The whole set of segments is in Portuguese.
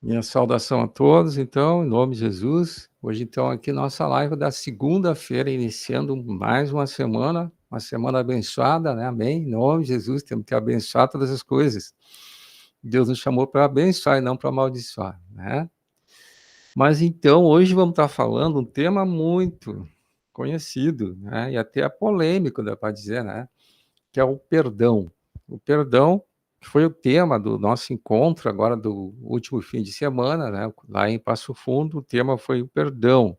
Minha saudação a todos, então, em nome de Jesus. Hoje, então, aqui nossa live da segunda-feira, iniciando mais uma semana abençoada, né? Amém? Em nome de Jesus, temos que abençoar todas as coisas. Deus nos chamou para abençoar e não para amaldiçoar, né? Mas, então, hoje vamos estar falando um tema muito conhecido, né? E até polêmico, dá para dizer, né? Que é o perdão. O perdão foi o tema do nosso encontro agora do último fim de semana, né? Lá em Passo Fundo, o tema foi o perdão.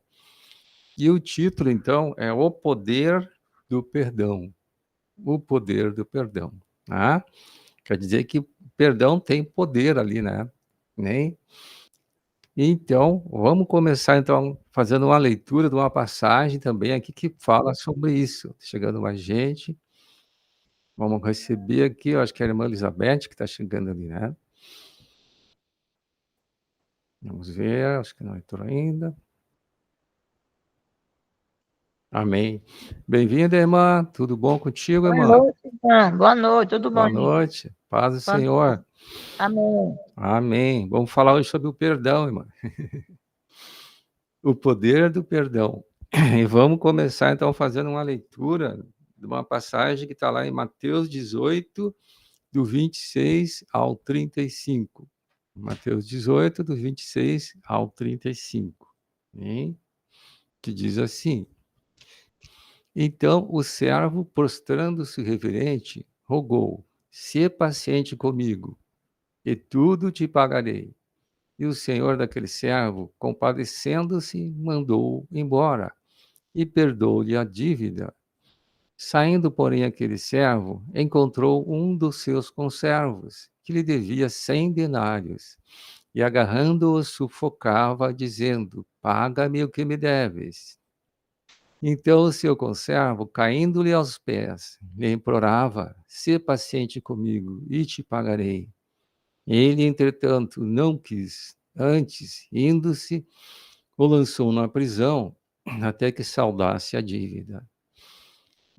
E o título, então, é O Poder do Perdão. O Poder do Perdão. Né? Quer dizer que o perdão tem poder ali, né? Nem. Então, vamos começar, então, fazendo uma leitura de uma passagem também aqui que fala sobre isso. Chegando mais gente. Vamos receber aqui, eu acho que é a irmã Elizabeth que está chegando ali, né? Vamos ver, acho que não entrou ainda. Amém. Bem-vinda, irmã. Tudo bom contigo, Boa irmã? noite, irmã. Boa noite, tudo bom, Boa irmão? noite. Paz do Boa Senhor. noite. Amém. Amém. Vamos falar hoje sobre o perdão, irmã. O poder do perdão. E vamos começar, então, fazendo uma leitura de uma passagem que está lá em Mateus 18, do 26 ao 35. Mateus 18, do 26 ao 35. Hein? Que diz assim: Então o servo, prostrando-se reverente, rogou: Sê paciente comigo, e tudo te pagarei. E o senhor daquele servo, compadecendo-se, mandou-o embora e perdoou-lhe a dívida. Saindo, porém, aquele servo, encontrou um dos seus conservos, que lhe devia 100 denários, e agarrando-o, sufocava, dizendo: Paga-me o que me deves. Então o seu conservo, caindo-lhe aos pés, lhe implorava: Sê paciente comigo e te pagarei. Ele, entretanto, não quis. Antes, indo-se, o lançou na prisão até que saldasse a dívida.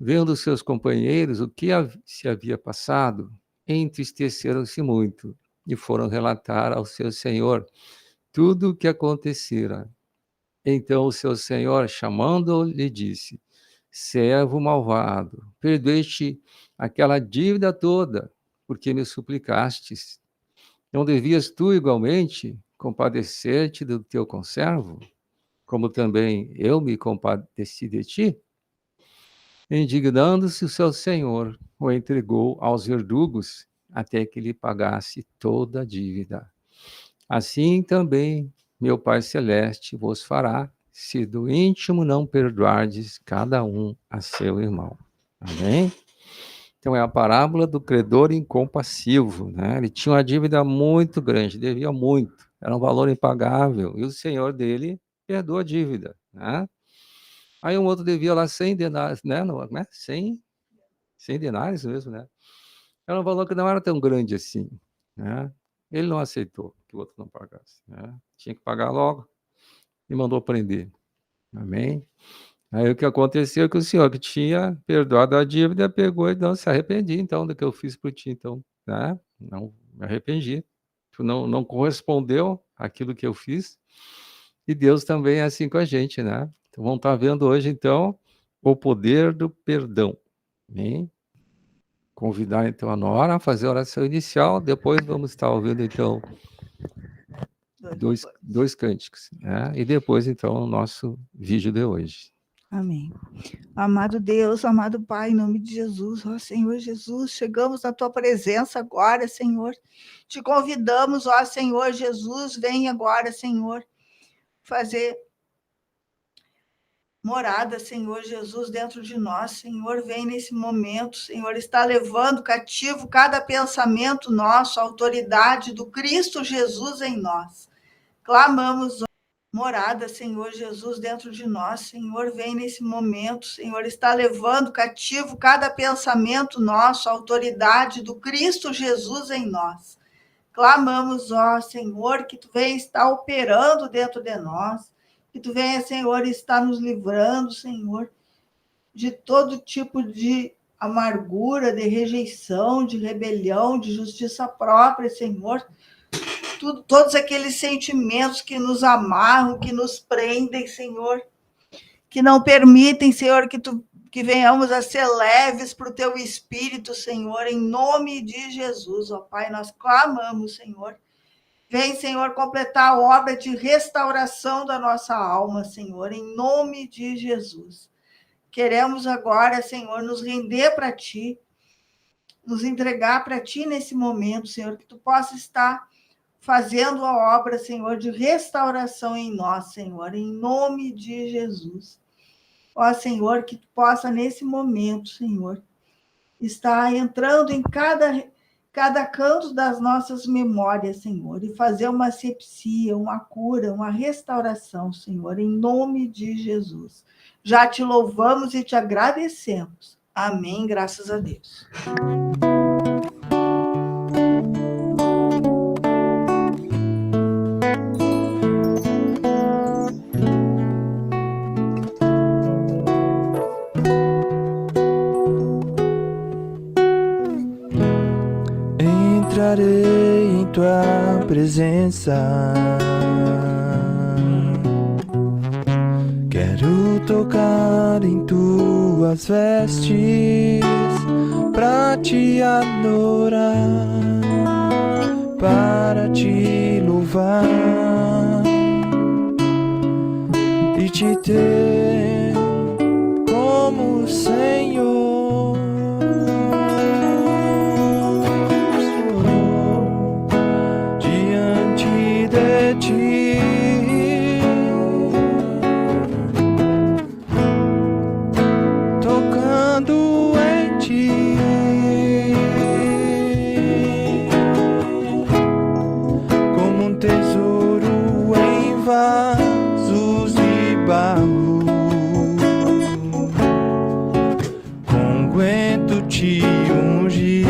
Vendo seus companheiros o que se havia passado, entristeceram-se muito e foram relatar ao seu senhor tudo o que acontecera. Então o seu senhor, chamando-o, lhe disse: Servo malvado, perdoeste aquela dívida toda, porque me suplicastes. Não devias tu igualmente compadecer-te do teu conservo, como também eu me compadeci de ti? Indignando-se o seu senhor, o entregou aos verdugos até que lhe pagasse toda a dívida. Assim também meu Pai Celeste vos fará, se do íntimo não perdoardes cada um a seu irmão. Amém? Então é a parábola do credor incompassivo, né? Ele tinha uma dívida muito grande, devia muito, era um valor impagável, e o senhor dele perdoa a dívida, né? Aí um outro devia lá 100 denários, né? Não, né? 100 denários mesmo, né? Era um valor que não era tão grande assim, né? Ele não aceitou que o outro não pagasse, né? Tinha que pagar logo e mandou prender. Amém? Aí o que aconteceu é que o senhor que tinha perdoado a dívida pegou e não se arrependi, então, do que eu fiz por ti, então, né? Não me arrependi. Tu não correspondeu àquilo que eu fiz. E Deus também é assim com a gente, né? Então, vamos estar vendo hoje, então, o poder do perdão. Amém? Convidar, então, a Nora a fazer a oração inicial, depois vamos estar ouvindo, então, dois cânticos, né? E depois, então, o nosso vídeo de hoje. Amém. Amado Deus, amado Pai, em nome de Jesus, ó Senhor Jesus, chegamos na Tua presença agora, Senhor. Te convidamos, ó Senhor Jesus, vem agora, Senhor, fazer morada, Senhor Jesus, dentro de nós. Senhor, vem nesse momento, Senhor, está levando cativo cada pensamento nosso, a autoridade do Cristo Jesus em nós. Clamamos, morada, Senhor Jesus, dentro de nós. Senhor, vem nesse momento, Senhor, está levando cativo cada pensamento nosso, a autoridade do Cristo Jesus em nós. Clamamos, ó Senhor, que Tu venha estar operando dentro de nós, que Tu venha, Senhor, estar nos livrando, Senhor, de todo tipo de amargura, de rejeição, de rebelião, de justiça própria, Senhor. todos aqueles sentimentos que nos amarram, que nos prendem, Senhor, que não permitem, Senhor, que venhamos a ser leves para o Teu Espírito, Senhor, em nome de Jesus, ó Pai, nós clamamos, Senhor. Vem, Senhor, completar a obra de restauração da nossa alma, Senhor, em nome de Jesus. Queremos agora, Senhor, nos render para Ti, nos entregar para Ti nesse momento, Senhor, que Tu possa estar fazendo a obra, Senhor, de restauração em nós, Senhor, em nome de Jesus. Ó, Senhor, que Tu possa, nesse momento, Senhor, estar entrando em cada canto das nossas memórias, Senhor, e fazer uma asepsia, uma cura, uma restauração, Senhor, em nome de Jesus. Já Te louvamos e Te agradecemos. Amém, graças a Deus. Entrarei em Tua presença, quero tocar em Tuas vestes pra Te adorar, para Te louvar e Te ter como Senhor. Tocando em Ti, como um tesouro em vasos de barro, com unguento Te ungir.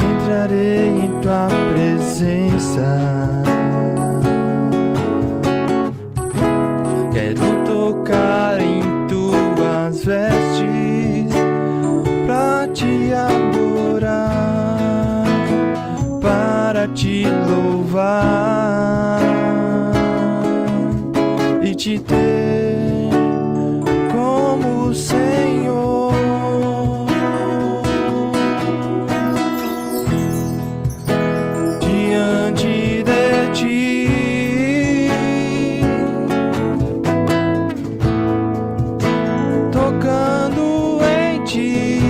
Entrarei em Tua presença, quero tocar em Tuas vestes pra Te adorar, para Te louvar e Te ter como Senhor. Diante de Ti, tocando em Ti,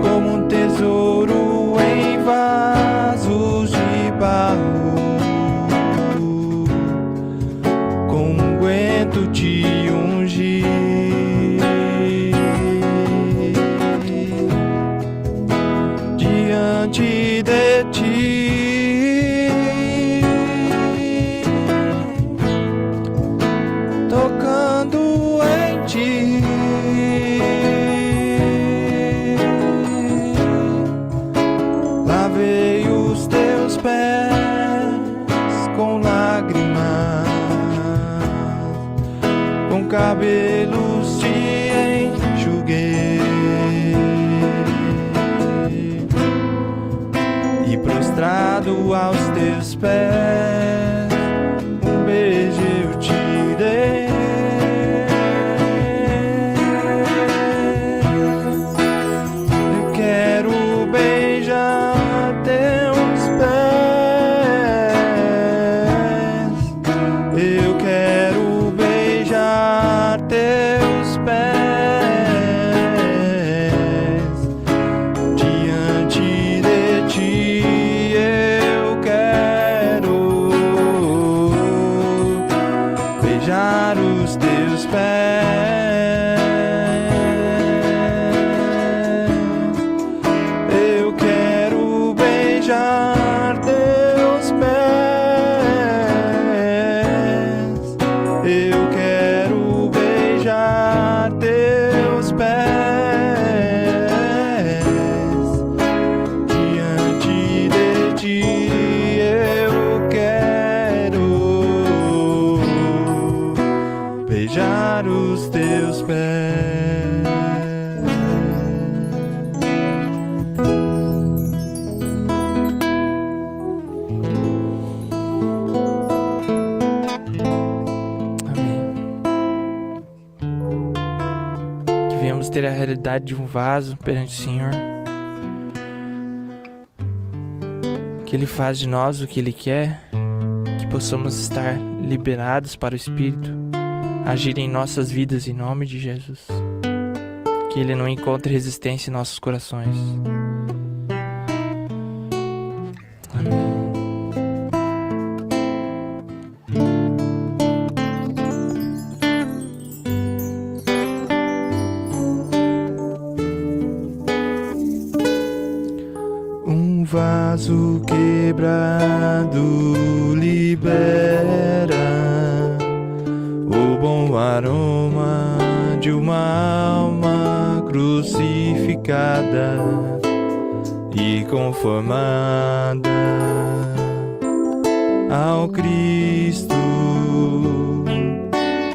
como um tesouro em vasos de barro, com unguento Te ungir. Diante de Ti, tocando em Ti, lavei os Teus pés com lágrimas, com cabelos Te enxuguei e prostrado aos Teus pés, um beijo eu Te dei. Eu quero beijar Teus pés, eu quero beijar Teus pés. Diante de Ti eu quero beijar os Teus pés. Eu quero beijar Teus pés. Eu quero beijar teus pés. Diante de ti eu quero beijar os teus pés. Ter a realidade de um vaso perante o Senhor, que Ele faz de nós o que Ele quer, que possamos estar liberados para o Espírito agir em nossas vidas em nome de Jesus, que Ele não encontre resistência em nossos corações. Amém. Vaso quebrado libera o bom aroma de uma alma crucificada e conformada ao Cristo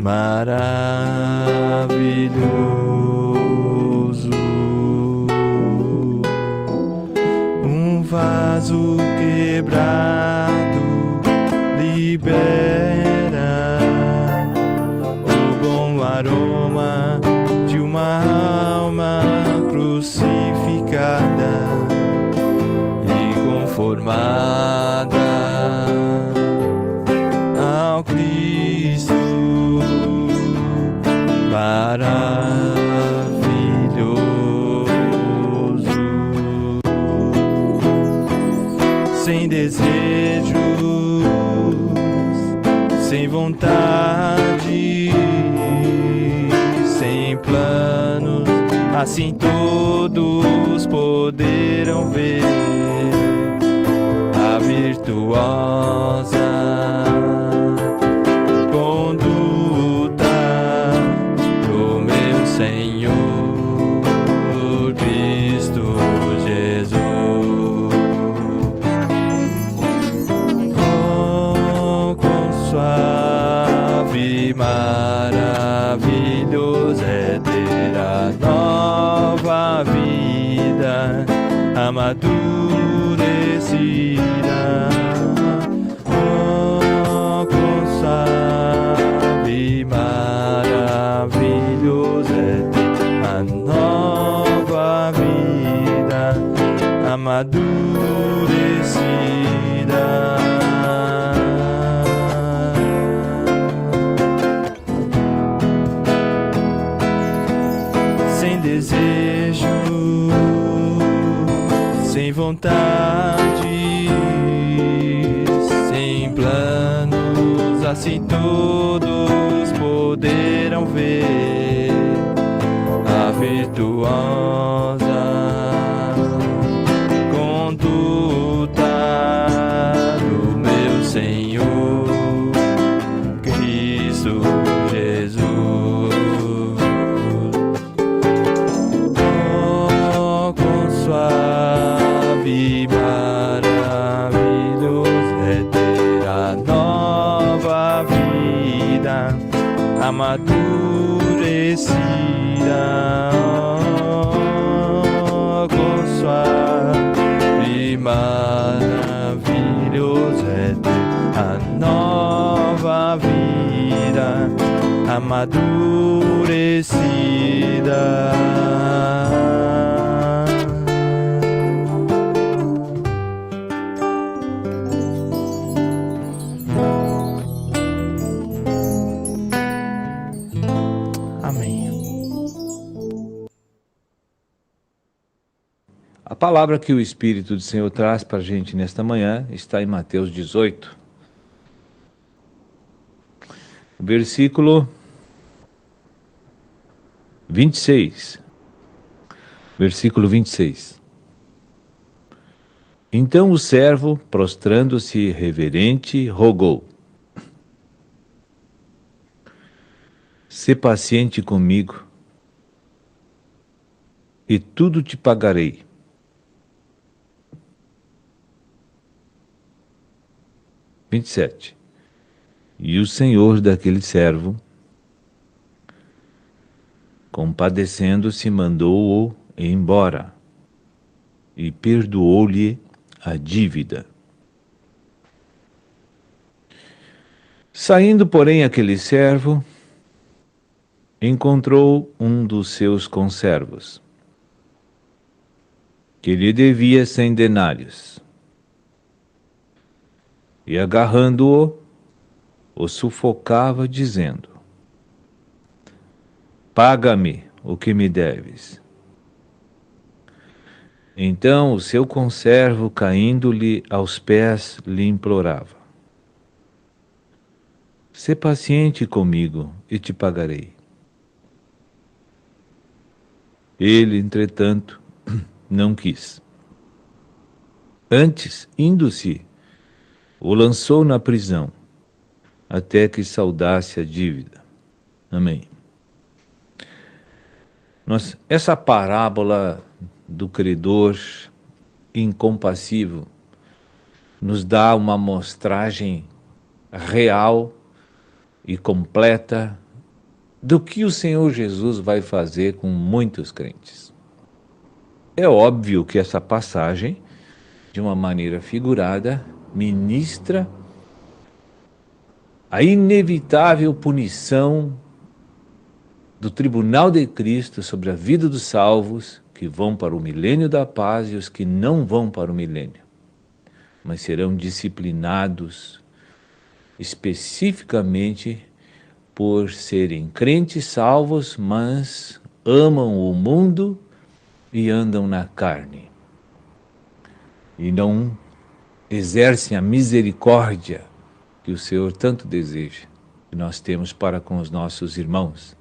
maravilhoso. Vaso quebrado libera o bom aroma de uma alma crucificada e conformada ao Cristo maravilhoso. Sem desejos, sem vontade, sem planos, assim todos poderão ver a virtuosa conduta do meu Senhor Cristo Jesus. Suave, maravilhoso é ter a nova vida amadurecida. Oh, quão suave, maravilhoso é ter a nova vida amadurecida. Desejo, sem vontade, sem planos, assim todos poderão ver a virtuosa conduta do meu Senhor Cristo Jesus. Suave, maravilhoso é ter a nova vida amadurecida. Oh, quão suave, maravilhoso é ter a nova vida amadurecida. A palavra que o Espírito do Senhor traz para a gente nesta manhã está em Mateus 18, versículo 26. Versículo 26. Então o servo, prostrando-se reverente, rogou: "Sê paciente comigo, e tudo te pagarei. (27) E o senhor daquele servo, compadecendo-se, mandou-o embora e perdoou-lhe a dívida. Saindo, porém, aquele servo, encontrou um dos seus conservos, que lhe devia 100 denários, e agarrando-o, o sufocava, dizendo: paga-me o que me deves. Então o seu conservo, caindo-lhe aos pés, lhe implorava: sê paciente comigo e te pagarei. Ele, entretanto, não quis. Antes, indo-se, o lançou na prisão, até que saudasse a dívida. Amém. Essa parábola do credor incompassível nos dá uma amostragem real e completa do que o Senhor Jesus vai fazer com muitos crentes. É óbvio que essa passagem, de uma maneira figurada, ministra a inevitável punição do tribunal de Cristo sobre a vida dos salvos que vão para o milênio da paz e os que não vão para o milênio, mas serão disciplinados especificamente por serem crentes salvos, mas amam o mundo e andam na carne, e não exercem a misericórdia que o Senhor tanto deseja, que nós temos para com os nossos irmãos.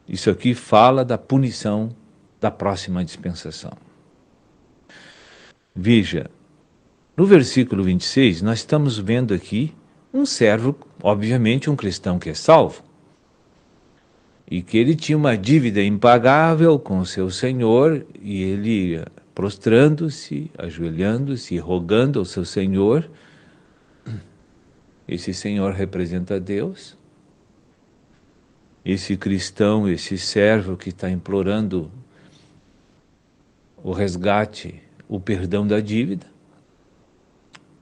Isso aqui fala da punição da próxima dispensação. Veja, no versículo 26, nós estamos vendo aqui um servo, obviamente um cristão que é salvo, e que ele tinha uma dívida impagável com o seu Senhor, e ele, prostrando-se, ajoelhando-se e rogando ao seu Senhor, esse Senhor representa Deus, esse cristão, esse servo que está implorando o resgate, o perdão da dívida,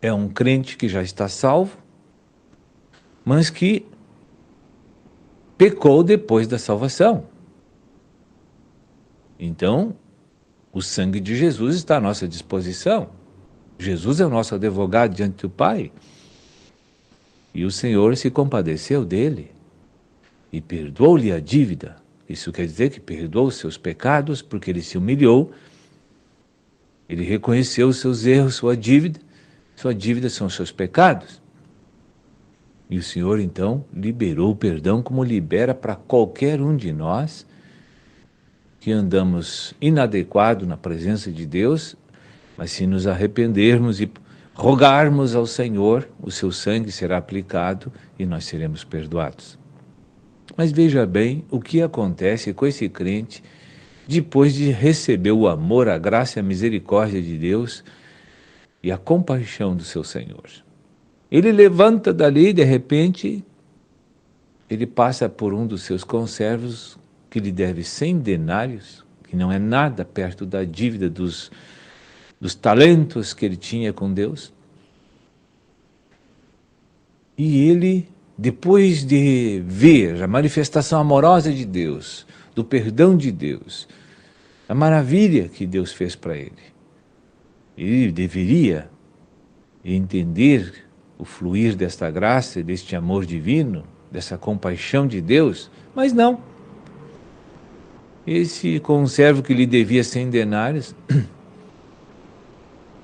é um crente que já está salvo, mas que pecou depois da salvação. Então, o sangue de Jesus está à nossa disposição. Jesus é o nosso advogado diante do Pai. E o Senhor se compadeceu dele e perdoou-lhe a dívida. Isso quer dizer que perdoou os seus pecados, porque ele se humilhou, ele reconheceu os seus erros, sua dívida são os seus pecados. E o Senhor, então, liberou o perdão como libera para qualquer um de nós que andamos inadequado na presença de Deus, mas se nos arrependermos e rogarmos ao Senhor, o seu sangue será aplicado e nós seremos perdoados. Mas veja bem o que acontece com esse crente depois de receber o amor, a graça e a misericórdia de Deus e a compaixão do seu Senhor. Ele levanta dali e, de repente, ele passa por um dos seus conservos que lhe deve 100 denários, que não é nada perto da dívida dos talentos que ele tinha com Deus. E ele, depois de ver a manifestação amorosa de Deus, do perdão de Deus, a maravilha que Deus fez para ele deveria entender o fluir desta graça, deste amor divino, dessa compaixão de Deus, mas não. Esse conservo que lhe devia 100 denários,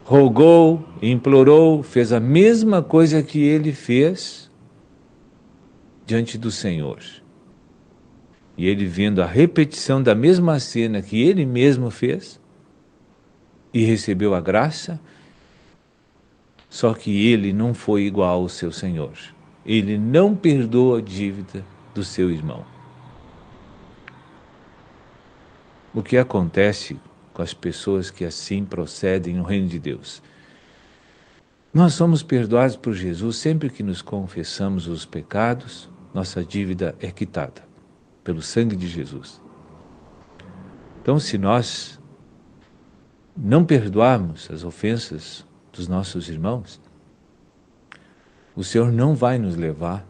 rogou, implorou, fez a mesma coisa que ele fez diante do Senhor. E ele, vendo a repetição da mesma cena que ele mesmo fez, e recebeu a graça, só que ele não foi igual ao seu Senhor. Ele não perdoa a dívida do seu irmão. o que acontece com as pessoas que assim procedem no reino de Deus. Nós somos perdoados por Jesus sempre que nos confessamos os pecados, nossa dívida é quitada pelo sangue de Jesus. Então, se nós não perdoarmos as ofensas dos nossos irmãos, o Senhor não vai nos levar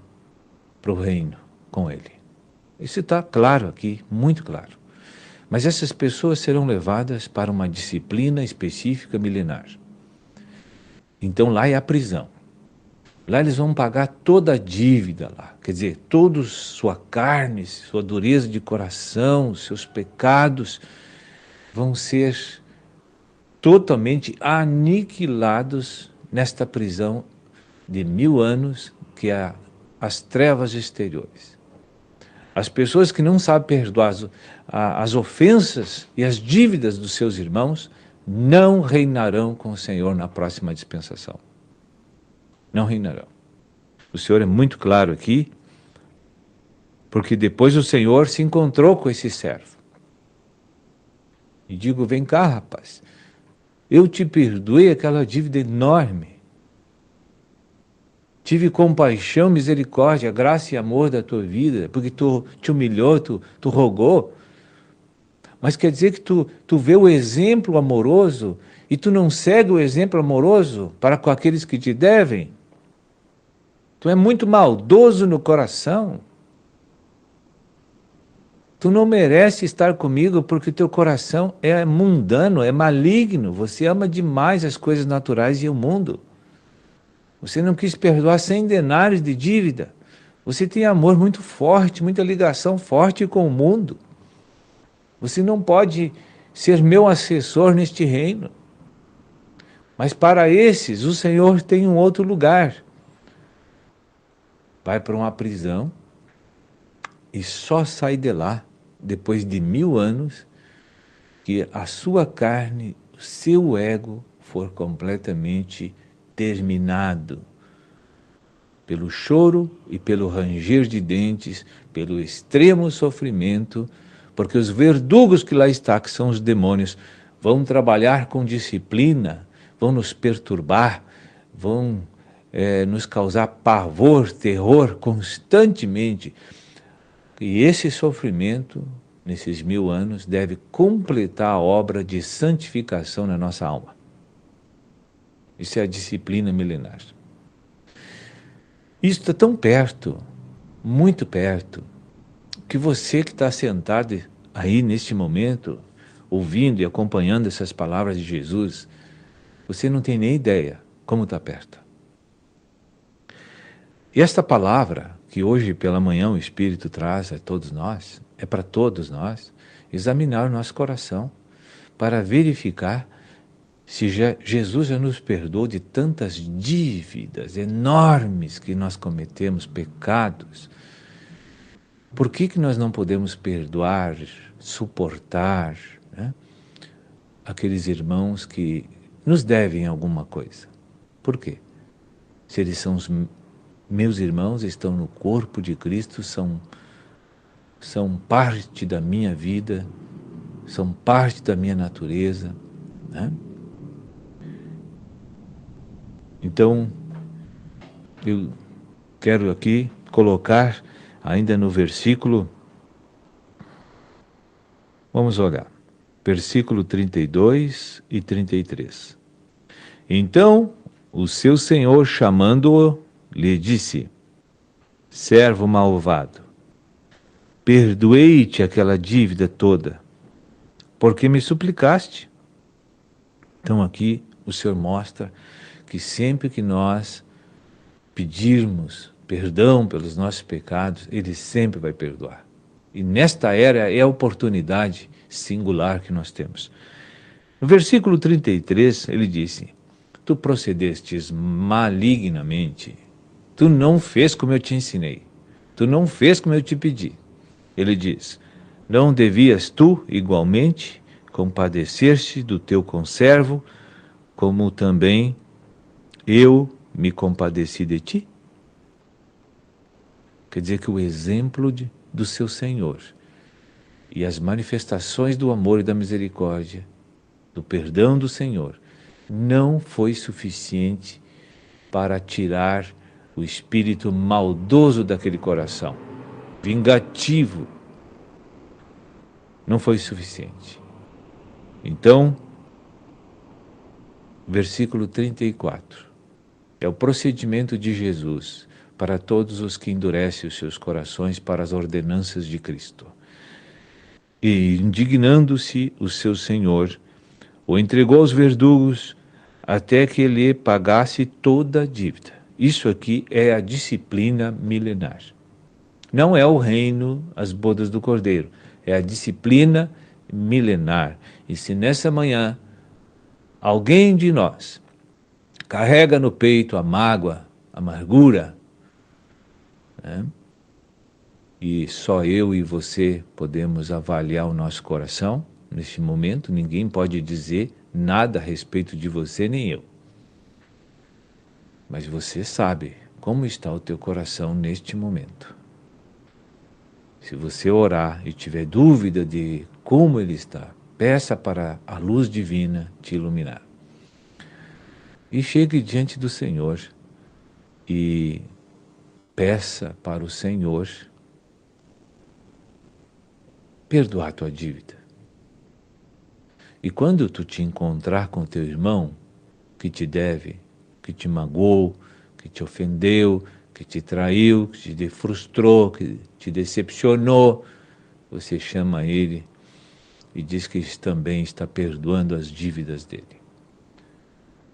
para o reino com Ele. Isso está claro aqui, muito claro. Mas essas pessoas serão levadas para uma disciplina específica milenar. Então lá é a prisão. Lá eles vão pagar toda a dívida lá. Quer dizer, toda sua carne, sua dureza de coração, seus pecados vão ser totalmente aniquilados nesta prisão de 1000 anos, que é as trevas exteriores. As pessoas que não sabem perdoar as ofensas e as dívidas dos seus irmãos não reinarão com o Senhor na próxima dispensação. Não reinarão. O Senhor é muito claro aqui, porque depois o Senhor se encontrou com esse servo. E digo, vem cá, rapaz, eu te perdoei aquela dívida enorme. Tive compaixão, misericórdia, graça e amor da tua vida, porque tu te humilhou, tu rogou. Mas quer dizer que tu vê o exemplo amoroso e tu não segue o exemplo amoroso para com aqueles que te devem? Tu é muito maldoso no coração. Tu não merece estar comigo porque teu coração é mundano, é maligno. Você ama demais as coisas naturais e o mundo. Você não quis perdoar 100 denários de dívida. Você tem amor muito forte, muita ligação forte com o mundo. Você não pode ser meu assessor neste reino. Mas para esses, o Senhor tem um outro lugar. Vai para uma prisão e só sai de lá depois de 1000 anos que a sua carne, o seu ego for completamente terminado. Pelo choro e pelo ranger de dentes, pelo extremo sofrimento, porque os verdugos que lá estão, que são os demônios, vão trabalhar com disciplina, vão nos perturbar, vão nos causar pavor, terror constantemente. E esse sofrimento, nesses 1000 anos, deve completar a obra de santificação na nossa alma. Isso é a disciplina milenar. Isso está tão perto, muito perto, que você que está sentado aí neste momento, ouvindo e acompanhando essas palavras de Jesus, você não tem nem ideia como está perto. E esta palavra, que hoje pela manhã o Espírito traz a todos nós, é para todos nós, examinar o nosso coração, para verificar se Jesus já nos perdoou de tantas dívidas enormes que nós cometemos, pecados. Por que nós não podemos perdoar, suportar, né, aqueles irmãos que nos devem alguma coisa? Por quê? Se eles são os meus irmãos, estão no corpo de Cristo, são parte da minha vida, são parte da minha natureza, né? Então, eu quero aqui colocar ainda no versículo, vamos olhar, versículo 32 e 33. Então, o seu senhor, chamando-o, lhe disse: servo malvado, perdoei-te aquela dívida toda, porque me suplicaste. Então aqui o Senhor mostra que sempre que nós pedirmos perdão pelos nossos pecados, Ele sempre vai perdoar. E nesta era é a oportunidade singular que nós temos. No versículo 33, ele disse: tu procedestes malignamente, tu não fez como eu te ensinei, tu não fez como eu te pedi. Ele diz: não devias tu, igualmente, compadecer-te do teu conservo, como também eu me compadeci de ti? Quer dizer que o exemplo do seu Senhor E as manifestações do amor e da misericórdia, do perdão do Senhor, não foi suficiente para tirar o espírito maldoso daquele coração, vingativo. Não foi suficiente. Então, versículo 34, é o procedimento de Jesus para todos os que endurecem os seus corações para as ordenanças de Cristo. E, indignando-se o seu senhor, o entregou aos verdugos até que lhe pagasse toda a dívida. Isso aqui é a disciplina milenar. Não é o reino, as bodas do Cordeiro, é a disciplina milenar. E se nessa manhã alguém de nós carrega no peito a mágoa, a amargura, né? E só eu e você podemos avaliar o nosso coração neste momento, ninguém pode dizer nada a respeito de você, nem eu. Mas você sabe como está o teu coração neste momento. Se você orar e tiver dúvida de como ele está, peça para a luz divina te iluminar. E chegue diante do Senhor e peça para o Senhor perdoar a tua dívida. E quando tu te encontrar com teu irmão que te deve, que te magoou, que te ofendeu, que te traiu, que te frustrou, que te decepcionou, você chama ele e diz que também está perdoando as dívidas dele.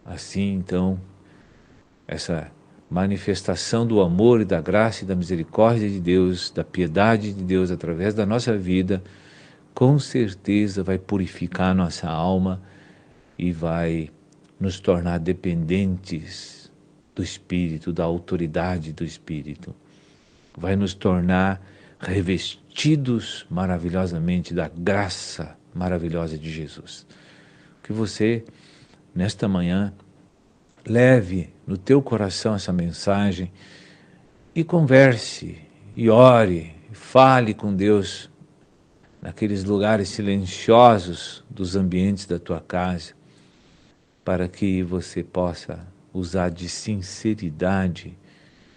Assim, então, essa manifestação do amor e da graça e da misericórdia de Deus, da piedade de Deus através da nossa vida, com certeza vai purificar nossa alma e vai nos tornar dependentes do Espírito, da autoridade do Espírito. Vai nos tornar revestidos maravilhosamente da graça maravilhosa de Jesus. Que você, nesta manhã, leve no teu coração essa mensagem e converse, e ore, e fale com Deus naqueles lugares silenciosos dos ambientes da tua casa, para que você possa usar de sinceridade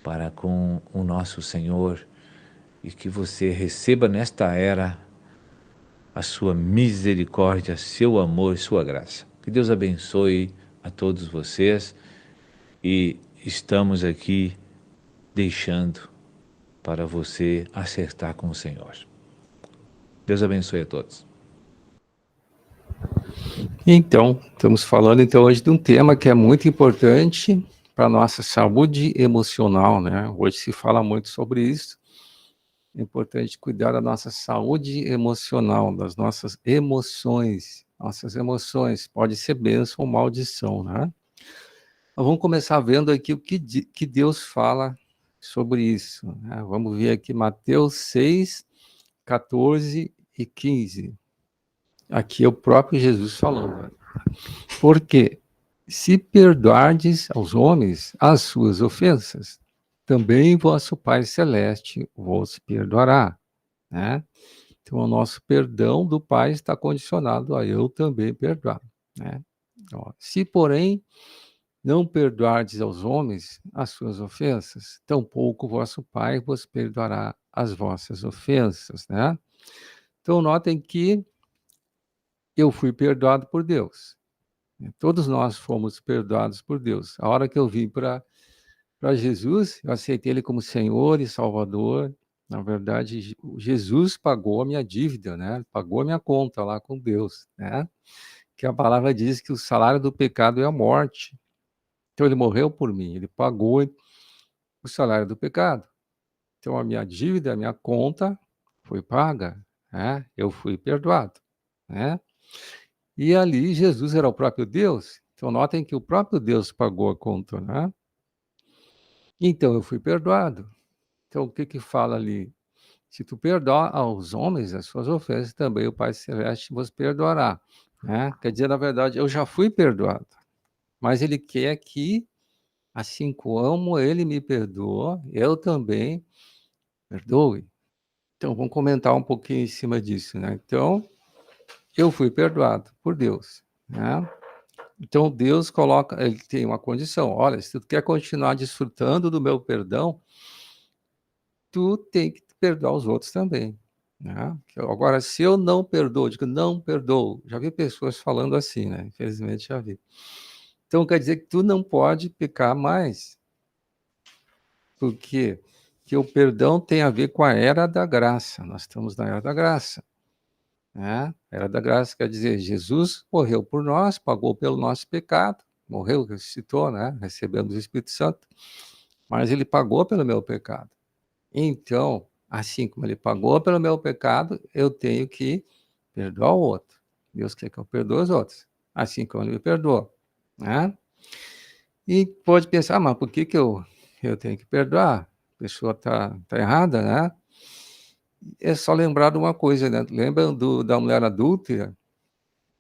para com o nosso Senhor e que você receba nesta era a sua misericórdia, seu amor e sua graça. Que Deus abençoe a todos vocês e estamos aqui deixando para você acertar com o Senhor. Deus abençoe a todos. Então, estamos falando então hoje de um tema que é muito importante para a nossa saúde emocional, né? Hoje se fala muito sobre isso. É importante cuidar da nossa saúde emocional, das nossas emoções. Nossas emoções pode ser bênção ou maldição, né? Mas vamos começar vendo aqui o que Deus fala sobre isso, né? Vamos ver aqui Mateus 6, 14 e 15. Aqui é o próprio Jesus falando. Porque se perdoardes aos homens as suas ofensas, também vosso Pai Celeste vos perdoará, né? Então, o nosso perdão do Pai está condicionado a eu também perdoar, né? Então, se, porém, não perdoardes aos homens as suas ofensas, tampouco vosso Pai vos perdoará as vossas ofensas, né? Então, notem que eu fui perdoado por Deus. Todos nós fomos perdoados por Deus. A hora que eu vim para Jesus, eu aceitei Ele como Senhor e Salvador. Na verdade, Jesus pagou a minha dívida, né? Pagou a minha conta lá com Deus, né? Que a palavra diz que o salário do pecado é a morte. Então, Ele morreu por mim, Ele pagou o salário do pecado. Então, a minha dívida, a minha conta foi paga, né? Eu fui perdoado, né? E ali Jesus era o próprio Deus. Então notem que o próprio Deus pagou a conta, né? Então eu fui perdoado. Então o que fala ali? Se tu perdoar aos homens as suas ofensas, também o Pai Celeste vos perdoará, né? Quer dizer, na verdade, eu já fui perdoado. Mas ele quer que, assim como ele me perdoa, eu também perdoe. Então, vamos comentar um pouquinho em cima disso, né? Então, eu fui perdoado por Deus, né? Então, Deus coloca, ele tem uma condição. Olha, se tu quer continuar desfrutando do meu perdão, tu tem que perdoar os outros também, né? Agora, se eu não perdoo, digo, não perdoo. Já vi pessoas falando assim, né? Infelizmente, já vi. Então, quer dizer que tu não pode pecar mais. Por quê? Porque o perdão tem a ver com a era da graça. Nós estamos na era da graça, né? Era da graça quer dizer, Jesus morreu por nós, pagou pelo nosso pecado, morreu, ressuscitou, né? Recebemos o Espírito Santo, mas ele pagou pelo meu pecado. Então, assim como ele pagou pelo meu pecado, eu tenho que perdoar o outro. Deus quer que eu perdoe os outros, assim como ele me perdoou, né? E pode pensar, mas por que eu tenho que perdoar? A pessoa tá errada, né? É só lembrar de uma coisa, né? Lembra da mulher adúltera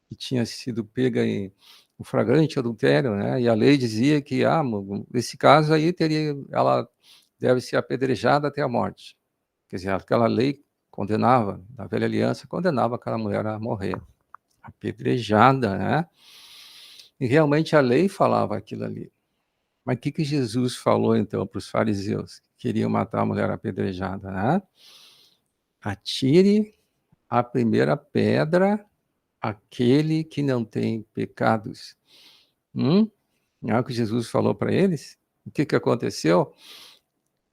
que tinha sido pega em um flagrante adultério, né? E a lei dizia que, nesse caso aí ela deve ser apedrejada até a morte. Quer dizer, aquela lei condenava, da velha aliança, condenava aquela mulher a morrer, apedrejada, né? E realmente a lei falava aquilo ali. Mas o que Jesus falou então para os fariseus que queriam matar a mulher apedrejada, né? Atire a primeira pedra aquele que não tem pecados. Não é o que Jesus falou para eles? O que aconteceu?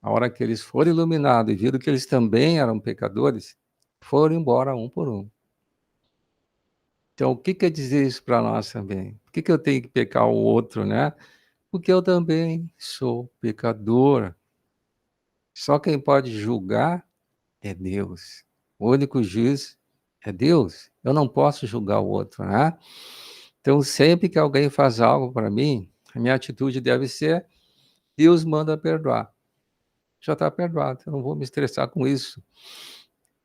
A hora que eles foram iluminados e viram que eles também eram pecadores, foram embora um por um. Então, o que quer dizer isso para nós também? Por que eu tenho que pecar o outro, né? Porque eu também sou pecador. Só quem pode julgar é Deus. O único juiz é Deus. Eu não posso julgar o outro, né? Então, sempre que alguém faz algo para mim, a minha atitude deve ser: Deus manda perdoar. Já está perdoado, eu não vou me estressar com isso,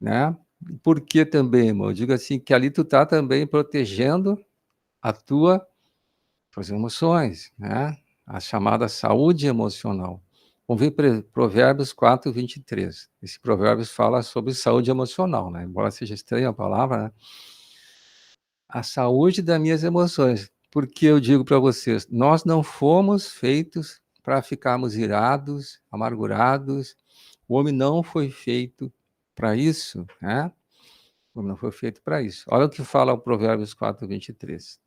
né? Por que também, irmão? Eu digo assim, que ali tu está também protegendo tuas emoções, né? A chamada saúde emocional. Vamos ver Provérbios 4, 23. Esse Provérbios fala sobre saúde emocional, né? Embora seja estranha a palavra, né? A saúde das minhas emoções. Porque eu digo para vocês, nós não fomos feitos para ficarmos irados, amargurados. O homem não foi feito para isso, né? O homem não foi feito para isso. Olha o que fala o Provérbios 4, 23.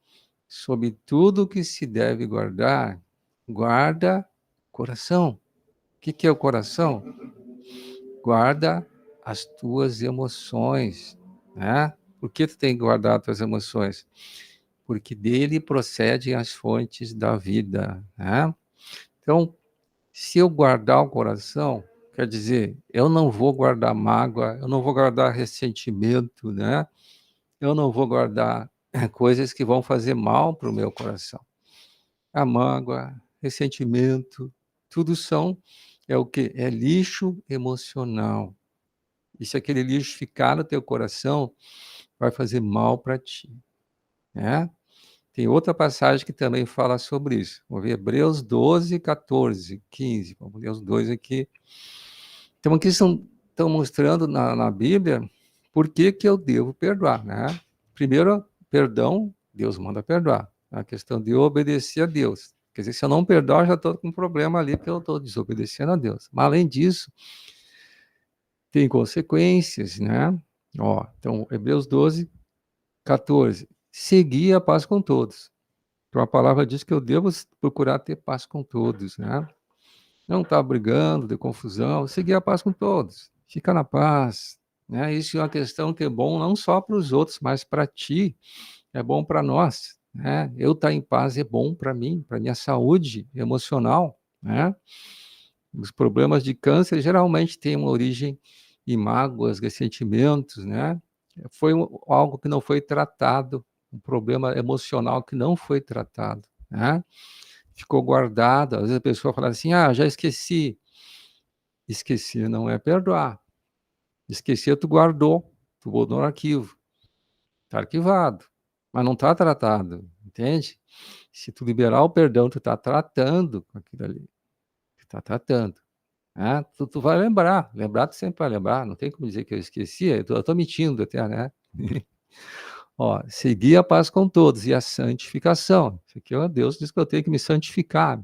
Sobre tudo que se deve guardar, guarda o coração. O que é o coração? Guarda as tuas emoções, né? Por que tu tem que guardar as tuas emoções? Porque dele procedem as fontes da vida, né? Então, se eu guardar o coração, quer dizer, eu não vou guardar mágoa, eu não vou guardar ressentimento, né? Eu não vou guardar coisas que vão fazer mal para o meu coração. A mágoa, ressentimento, tudo é o quê? É lixo emocional. E se aquele lixo ficar no teu coração, vai fazer mal para ti, né? Tem outra passagem que também fala sobre isso. Vamos ver Hebreus 12, 14, 15. Vamos ler os dois aqui. Então, aqui estão mostrando na Bíblia por que eu devo perdoar, né? Primeiro, perdão, Deus manda perdoar. A questão de obedecer a Deus. Quer dizer, se eu não perdoar, eu já estou com um problema ali, porque eu estou desobedecendo a Deus. Mas, além disso, tem consequências, né? Então, Hebreus 12, 14. Seguir a paz com todos. Então, a palavra diz que eu devo procurar ter paz com todos, né? Não estar brigando, de confusão, seguir a paz com todos. Fica na paz, né? Isso é uma questão que é bom não só para os outros, mas para ti, é bom para nós, né? Eu estar em paz é bom para mim, para minha saúde emocional, né? Os problemas de câncer geralmente têm uma origem em mágoas, ressentimentos, né? Foi algo que não foi tratado, um problema emocional que não foi tratado, né? Ficou guardado. Às vezes a pessoa fala assim, já esqueci. Esquecer não é perdoar. Esquecer, tu guardou, tu botou no arquivo. Está arquivado, mas não está tratado, entende? Se tu liberar o perdão, tu está tratando com aquilo ali. Tu está tratando. né? Tu vai lembrar tu sempre vai lembrar, não tem como dizer que eu esqueci, eu tô mentindo até, né? Ó, seguir a paz com todos e a santificação. Isso aqui, ó, Deus diz que eu tenho que me santificar,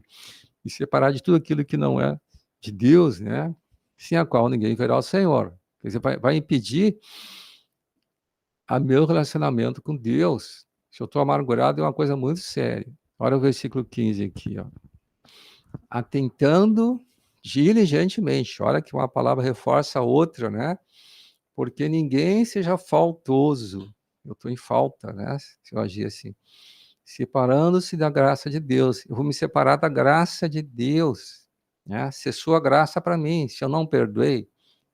me separar de tudo aquilo que não é de Deus, né? Sem a qual ninguém verá o Senhor. Quer dizer, vai impedir a meu relacionamento com Deus. Se eu estou amargurado, é uma coisa muito séria. Olha o versículo 15 aqui, ó. Atentando diligentemente. Olha que uma palavra reforça a outra, né? Porque ninguém seja faltoso. Eu estou em falta, né? Se eu agir assim. Separando-se da graça de Deus. Eu vou me separar da graça de Deus, né? Se sua graça para mim, se eu não perdoei,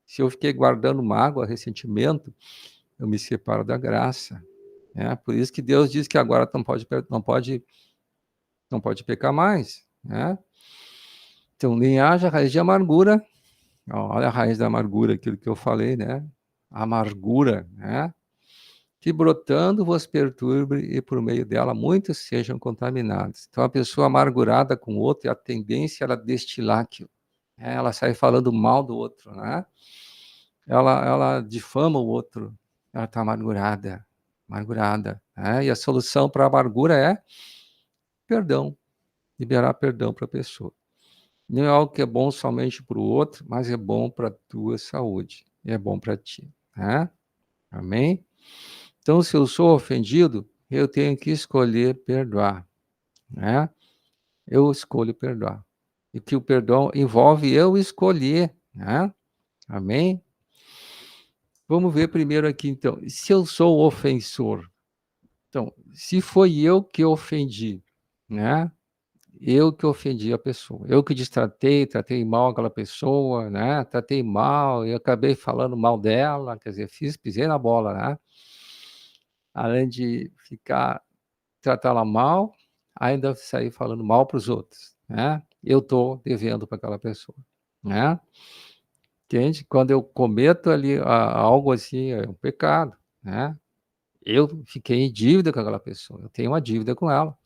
se eu fiquei guardando mágoa, ressentimento, eu me separo da graça, né? Por isso que Deus diz que agora não pode pecar mais, né? Então, nem haja raiz de amargura. Olha a raiz da amargura, aquilo que eu falei, né? Amargura, né? Que brotando vos perturbe e por meio dela muitos sejam contaminados. Então, a pessoa amargurada com o outro, a tendência é ela destilar aquilo, né? Ela sai falando mal do outro, né? Ela difama o outro, ela está amargurada, né? E a solução para a amargura é perdão, liberar perdão para a pessoa. Não é algo que é bom somente para o outro, mas é bom para a tua saúde, e é bom para ti, né? Amém? Então, se eu sou ofendido, eu tenho que escolher perdoar, né? Eu escolho perdoar. E que o perdão envolve eu escolher, né? Amém? Vamos ver primeiro aqui, então. Se eu sou o ofensor, então, se foi eu que ofendi, né? Eu que ofendi a pessoa, eu que tratei mal aquela pessoa, né? Tratei mal, eu acabei falando mal dela, quer dizer, pisei na bola, né? Além de tratar ela mal, ainda sair falando mal para os outros, né? Eu estou devendo para aquela pessoa, né? Entende? Quando eu cometo ali algo assim, é um pecado, né? Eu fiquei em dívida com aquela pessoa, eu tenho uma dívida com ela.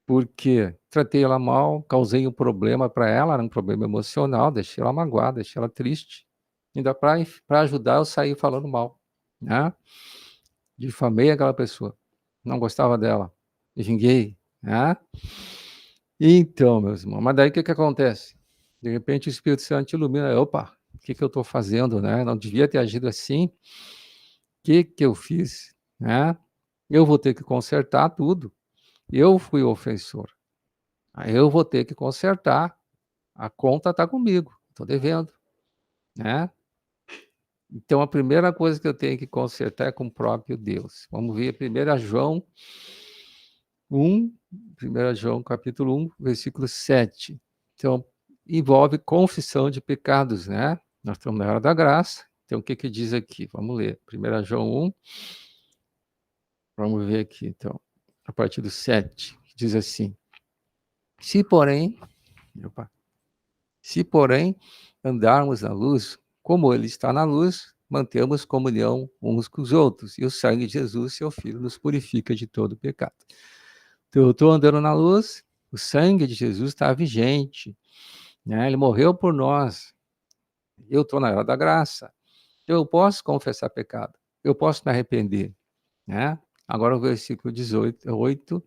Porque tratei ela mal, causei um problema para ela, era um problema emocional, deixei ela magoada, deixei ela triste. Ainda para ajudar, eu saí falando mal, né? Difamei aquela pessoa, não gostava dela, me vinguei, né? Então, meus irmãos, mas daí o que acontece? De repente o Espírito Santo ilumina, opa, o que eu estou fazendo, né? Não devia ter agido assim, o que eu fiz, né? Eu vou ter que consertar tudo, eu fui o ofensor. Aí eu vou ter que consertar, a conta está comigo, estou devendo, né? Então, a primeira coisa que eu tenho que consertar é com o próprio Deus. Vamos ver 1 João 1, 1 João capítulo 1, versículo 7. Então, envolve confissão de pecados, né? Nós estamos na era da graça. Então, o que diz aqui? Vamos ler. 1 João 1, vamos ver aqui, então, a partir do 7, diz assim: Se, porém, andarmos na luz, como ele está na luz, mantemos comunhão uns com os outros, e o sangue de Jesus, seu Filho, nos purifica de todo pecado. Então, eu estou andando na luz, o sangue de Jesus está vigente, né? Ele morreu por nós, eu estou na era da graça, eu posso confessar pecado, eu posso me arrepender, né? Agora o versículo 8.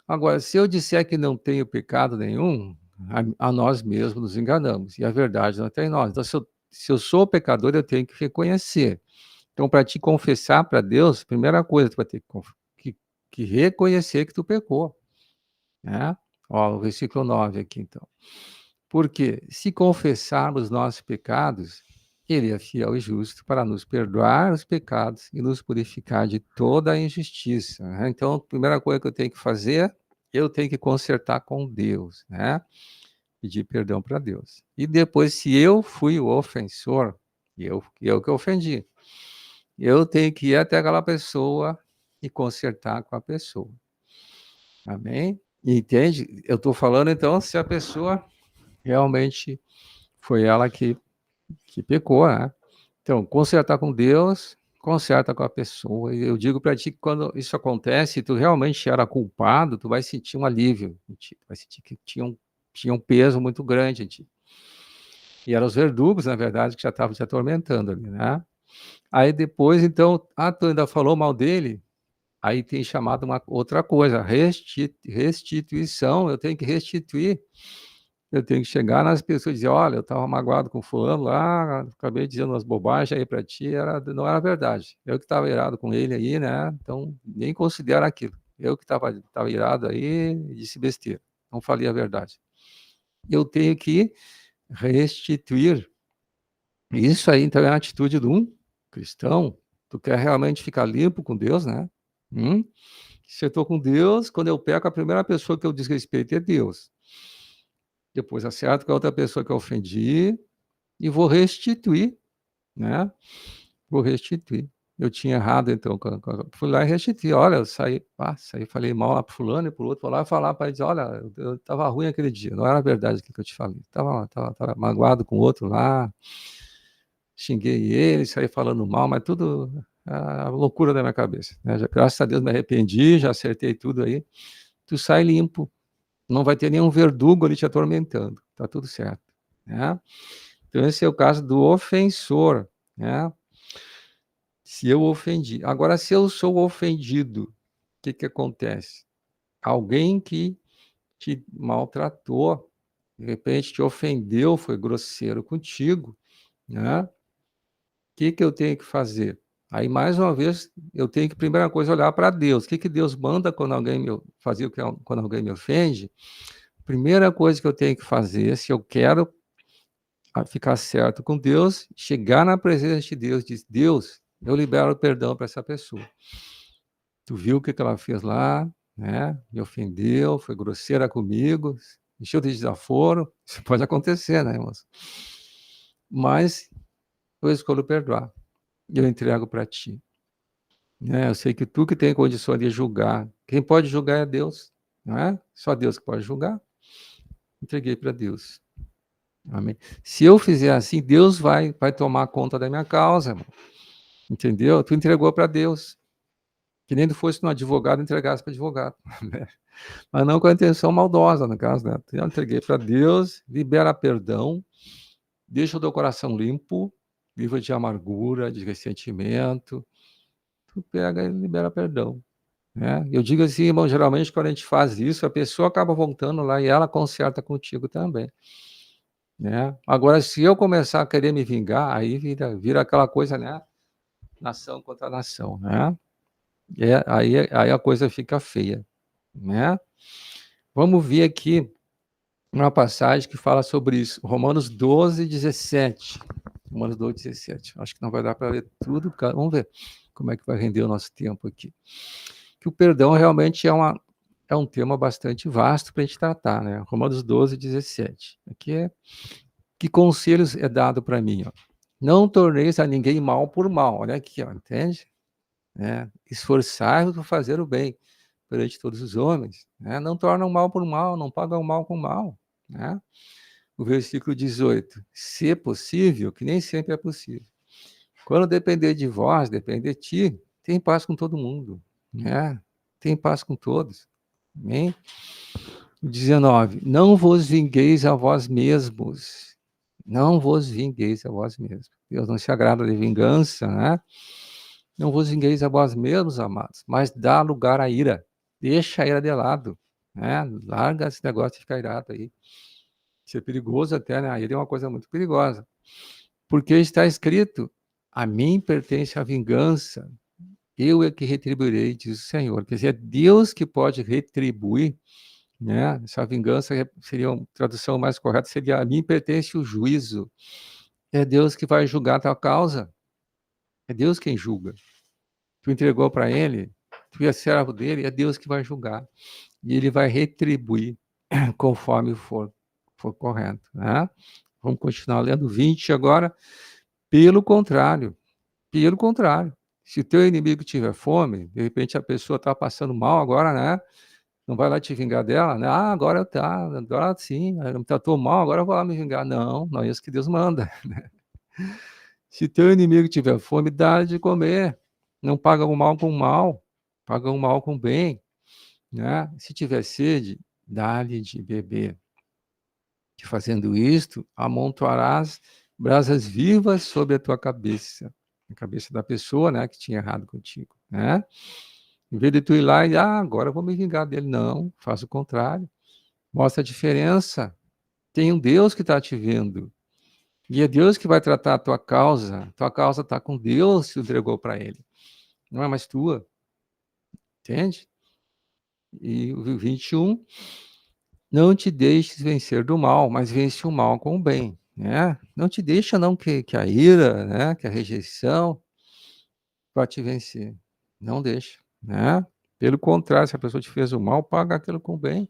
Agora, se eu disser que não tenho pecado nenhum, a nós mesmos nos enganamos, e a verdade não está em nós. Então, se eu sou pecador, eu tenho que reconhecer. Então, para te confessar para Deus, primeira coisa, tu vai ter que reconhecer que tu pecou, né? Ó, o versículo 9 aqui, então. Porque se confessarmos nossos pecados, ele é fiel e justo para nos perdoar os pecados e nos purificar de toda a injustiça, né? Então, a primeira coisa que eu tenho que fazer, eu tenho que consertar com Deus, né? Pedir perdão para Deus. E depois, se eu fui o ofensor, eu que ofendi, eu tenho que ir até aquela pessoa e consertar com a pessoa. Amém? Entende? Eu estou falando, então, se a pessoa realmente foi ela que pecou, né? Então, consertar com Deus, conserta com a pessoa. E eu digo para ti que quando isso acontece, tu realmente era culpado, tu vai sentir um alívio em ti, tu vai sentir que tinha um peso muito grande em ti. E eram os verdugos, na verdade, que já estavam te atormentando ali, né? Aí depois, então, tu ainda falou mal dele, aí tem chamado uma outra coisa, restituição, eu tenho que restituir. Eu tenho que chegar nas pessoas e dizer: olha, eu estava magoado com fulano lá, acabei dizendo umas bobagens aí para ti, não era verdade. Eu que estava irado com ele aí, né? Então, nem considera aquilo. Eu que estava irado aí, disse besteira. Não falei a verdade. Eu tenho que restituir. Isso aí, então, é a atitude de um cristão. Tu quer realmente ficar limpo com Deus, né? Se eu estou com Deus, quando eu peco, a primeira pessoa que eu desrespeito é Deus. Depois acerto com a outra pessoa que eu ofendi e vou restituir, né? Vou restituir. Eu tinha errado, então, fui lá e restituí. Olha, eu saí, falei mal lá para fulano e para o outro, vou lá falar para ele, dizer: olha, eu estava ruim aquele dia, não era verdade aquilo que eu te falei. Estava magoado com o outro lá, xinguei ele, saí falando mal, mas tudo a loucura da minha cabeça, né? Graças a Deus me arrependi, já acertei tudo aí. Tu sai limpo, não vai ter nenhum verdugo ali te atormentando, tá tudo certo, né? Então esse é o caso do ofensor, né? Se eu ofendi. Agora, se eu sou ofendido, o que acontece? Alguém que te maltratou, de repente te ofendeu, foi grosseiro contigo, né? O que eu tenho que fazer? Aí, mais uma vez, eu tenho que, primeira coisa, olhar para Deus. O que Deus manda quando alguém quando alguém me ofende? Primeira coisa que eu tenho que fazer, se eu quero ficar certo com Deus, chegar na presença de Deus, diz: Deus, eu libero o perdão para essa pessoa. Tu viu o que ela fez lá, né? Me ofendeu, foi grosseira comigo, encheu de desaforo. Isso pode acontecer, né, irmãos? Mas eu escolho perdoar. E eu entrego para ti. Né? Eu sei que tu que tem condições de julgar. Quem pode julgar é Deus, não é? Só Deus que pode julgar. Entreguei para Deus. Amém. Se eu fizer assim, Deus vai tomar conta da minha causa, irmão. Entendeu? Tu entregou para Deus. Que nem tu fosse um advogado, entregasse para advogado. Né? Mas não com a intenção maldosa, no caso, né? Eu entreguei para Deus, libera perdão, deixa o teu coração limpo, livre de amargura, de ressentimento. Tu pega e libera perdão. Né? Eu digo assim, irmão, geralmente quando a gente faz isso, a pessoa acaba voltando lá e ela conserta contigo também. Né? Agora, se eu começar a querer me vingar, aí vira aquela coisa, né? Nação contra nação, né? Aí a coisa fica feia, né? Vamos ver aqui uma passagem que fala sobre isso, Romanos 12, 17. Romanos 12, 17. Acho que não vai dar para ler tudo, vamos ver como é que vai render o nosso tempo aqui. Que o perdão realmente é um tema bastante vasto para a gente tratar, né? Romanos 12, 17. Aqui que conselhos é dado para mim, ó? Não torneis a ninguém mal por mal, olha aqui, ó, entende? Esforçai-vos por fazer o bem perante todos os homens, né? Não tornam mal por mal, não pagam mal com mal, né? O versículo 18, se possível, que nem sempre é possível. Quando depender de vós, depender de ti, tem paz com todo mundo, né? Tem paz com todos, amém? 19, não vos vingueis a vós mesmos, não vos vingueis a vós mesmos. Deus não se agrada de vingança, né? Não vos vingueis a vós mesmos, amados, mas dá lugar à ira. Deixa a ira de lado, né? Larga esse negócio de ficar irado aí. Isso é perigoso até, né? A ira é uma coisa muito perigosa. Porque está escrito, a mim pertence a vingança, eu é que retribuirei, diz o Senhor. Quer dizer, é Deus que pode retribuir, né? Essa vingança seria uma tradução mais correta, seria a mim pertence o juízo. É Deus que vai julgar a tua causa. É Deus quem julga. Tu entregou para ele, tu é servo dele, é Deus que vai julgar. E ele vai retribuir conforme for correto. Né? Vamos continuar lendo 20 agora. Pelo contrário, se o teu inimigo tiver fome, de repente a pessoa está passando mal agora, né? Não vai lá te vingar dela, né? Agora sim, me tratou mal, agora eu vou lá me vingar. Não é isso que Deus manda. Né? Se teu inimigo tiver fome, dá de comer. Não paga o mal com o mal, paga o mal com o bem. Né? Se tiver sede, dá-lhe de beber. que fazendo isto, amontoarás brasas vivas sobre a tua cabeça, a cabeça da pessoa, né, que tinha errado contigo, né? Em vez de tu ir lá e, agora eu vou me vingar dele. Não, faz o contrário. Mostra a diferença. Tem um Deus que está te vendo. E é Deus que vai tratar a tua causa. Tua causa está com Deus que entregou para ele. Não é mais tua. Entende? E o 21, não te deixes vencer do mal, mas vence o mal com o bem. Né? Não te deixa não que a ira, né, que a rejeição vai te vencer. Não deixa. Né? Pelo contrário, se a pessoa te fez o mal, paga aquilo com o bem.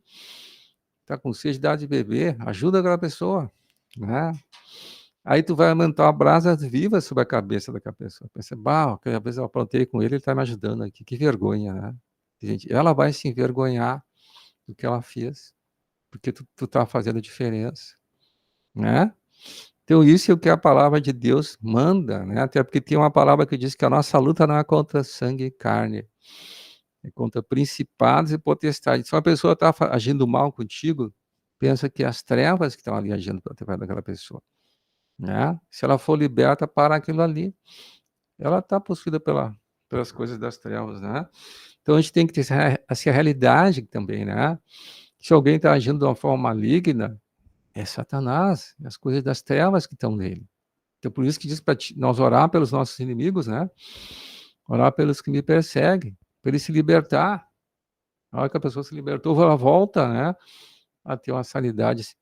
Está com sede, dá de beber, ajuda aquela pessoa. Né? Aí tu vai aumentar brasas vivas sobre a cabeça daquela pessoa. Pensa, que às vezes eu aprontei com ele está me ajudando aqui. Que vergonha, né? Gente, ela vai se envergonhar do que ela fez, porque tu tá fazendo diferença, né? Então isso é o que a palavra de Deus manda, né? Até porque tem uma palavra que diz que a nossa luta não é contra sangue e carne, é contra principados e potestades. Se uma pessoa está agindo mal contigo, pensa que as trevas que estão ali agindo através daquela pessoa, né? Se ela for liberta para aquilo ali, ela está possuída pelas coisas das trevas, né? Então a gente tem que ter essa realidade também, né? Se alguém está agindo de uma forma maligna, é Satanás, as coisas das trevas que estão nele. Então por isso que diz para nós orar pelos nossos inimigos, né? Orar pelos que me perseguem, para ele se libertar. Na hora que a pessoa se libertou, ela volta, né? A ter uma sanidade,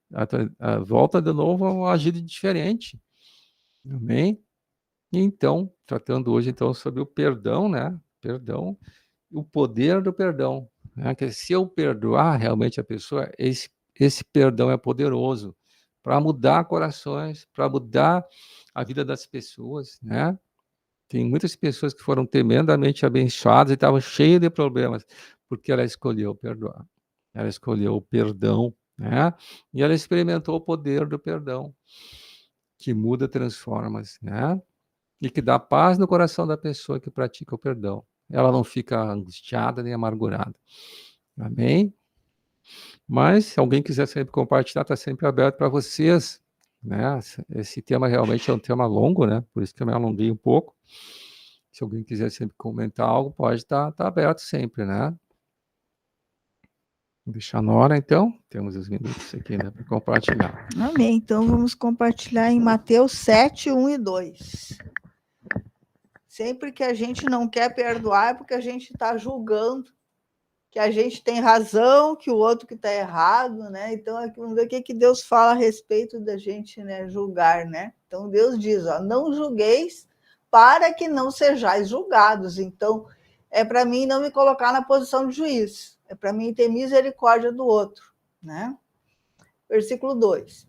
volta de novo a agir diferente. Amém? Então, tratando hoje então sobre o perdão, né? Perdão, o poder do perdão, né? Que se eu perdoar realmente a pessoa, esse perdão é poderoso para mudar corações, para mudar a vida das pessoas, né? Tem muitas pessoas que foram tremendamente abençoadas e estavam cheias de problemas, porque ela escolheu perdoar. Ela escolheu o perdão, né? E ela experimentou o poder do perdão, que muda, transforma, né? E que dá paz no coração da pessoa que pratica o perdão. Ela não fica angustiada nem amargurada. Amém? Mas, se alguém quiser sempre compartilhar, está sempre aberto para vocês. Né? Esse tema realmente é um tema longo, né? Por isso que eu me alonguei um pouco. Se alguém quiser sempre comentar algo, pode estar aberto sempre, né? Vou deixar na hora, então. Temos os minutos aqui, né, para compartilhar. Amém. Então, vamos compartilhar em Mateus 7, 1 e 2. Sempre que a gente não quer perdoar, é porque a gente está julgando que a gente tem razão, que o outro que está errado, né? Então, aqui vamos ver o que Deus fala a respeito da gente, né, julgar, né? Então, Deus diz, ó, não julgueis para que não sejais julgados. Então, é para mim não me colocar na posição de juiz, é para mim ter misericórdia do outro, né? Versículo 2.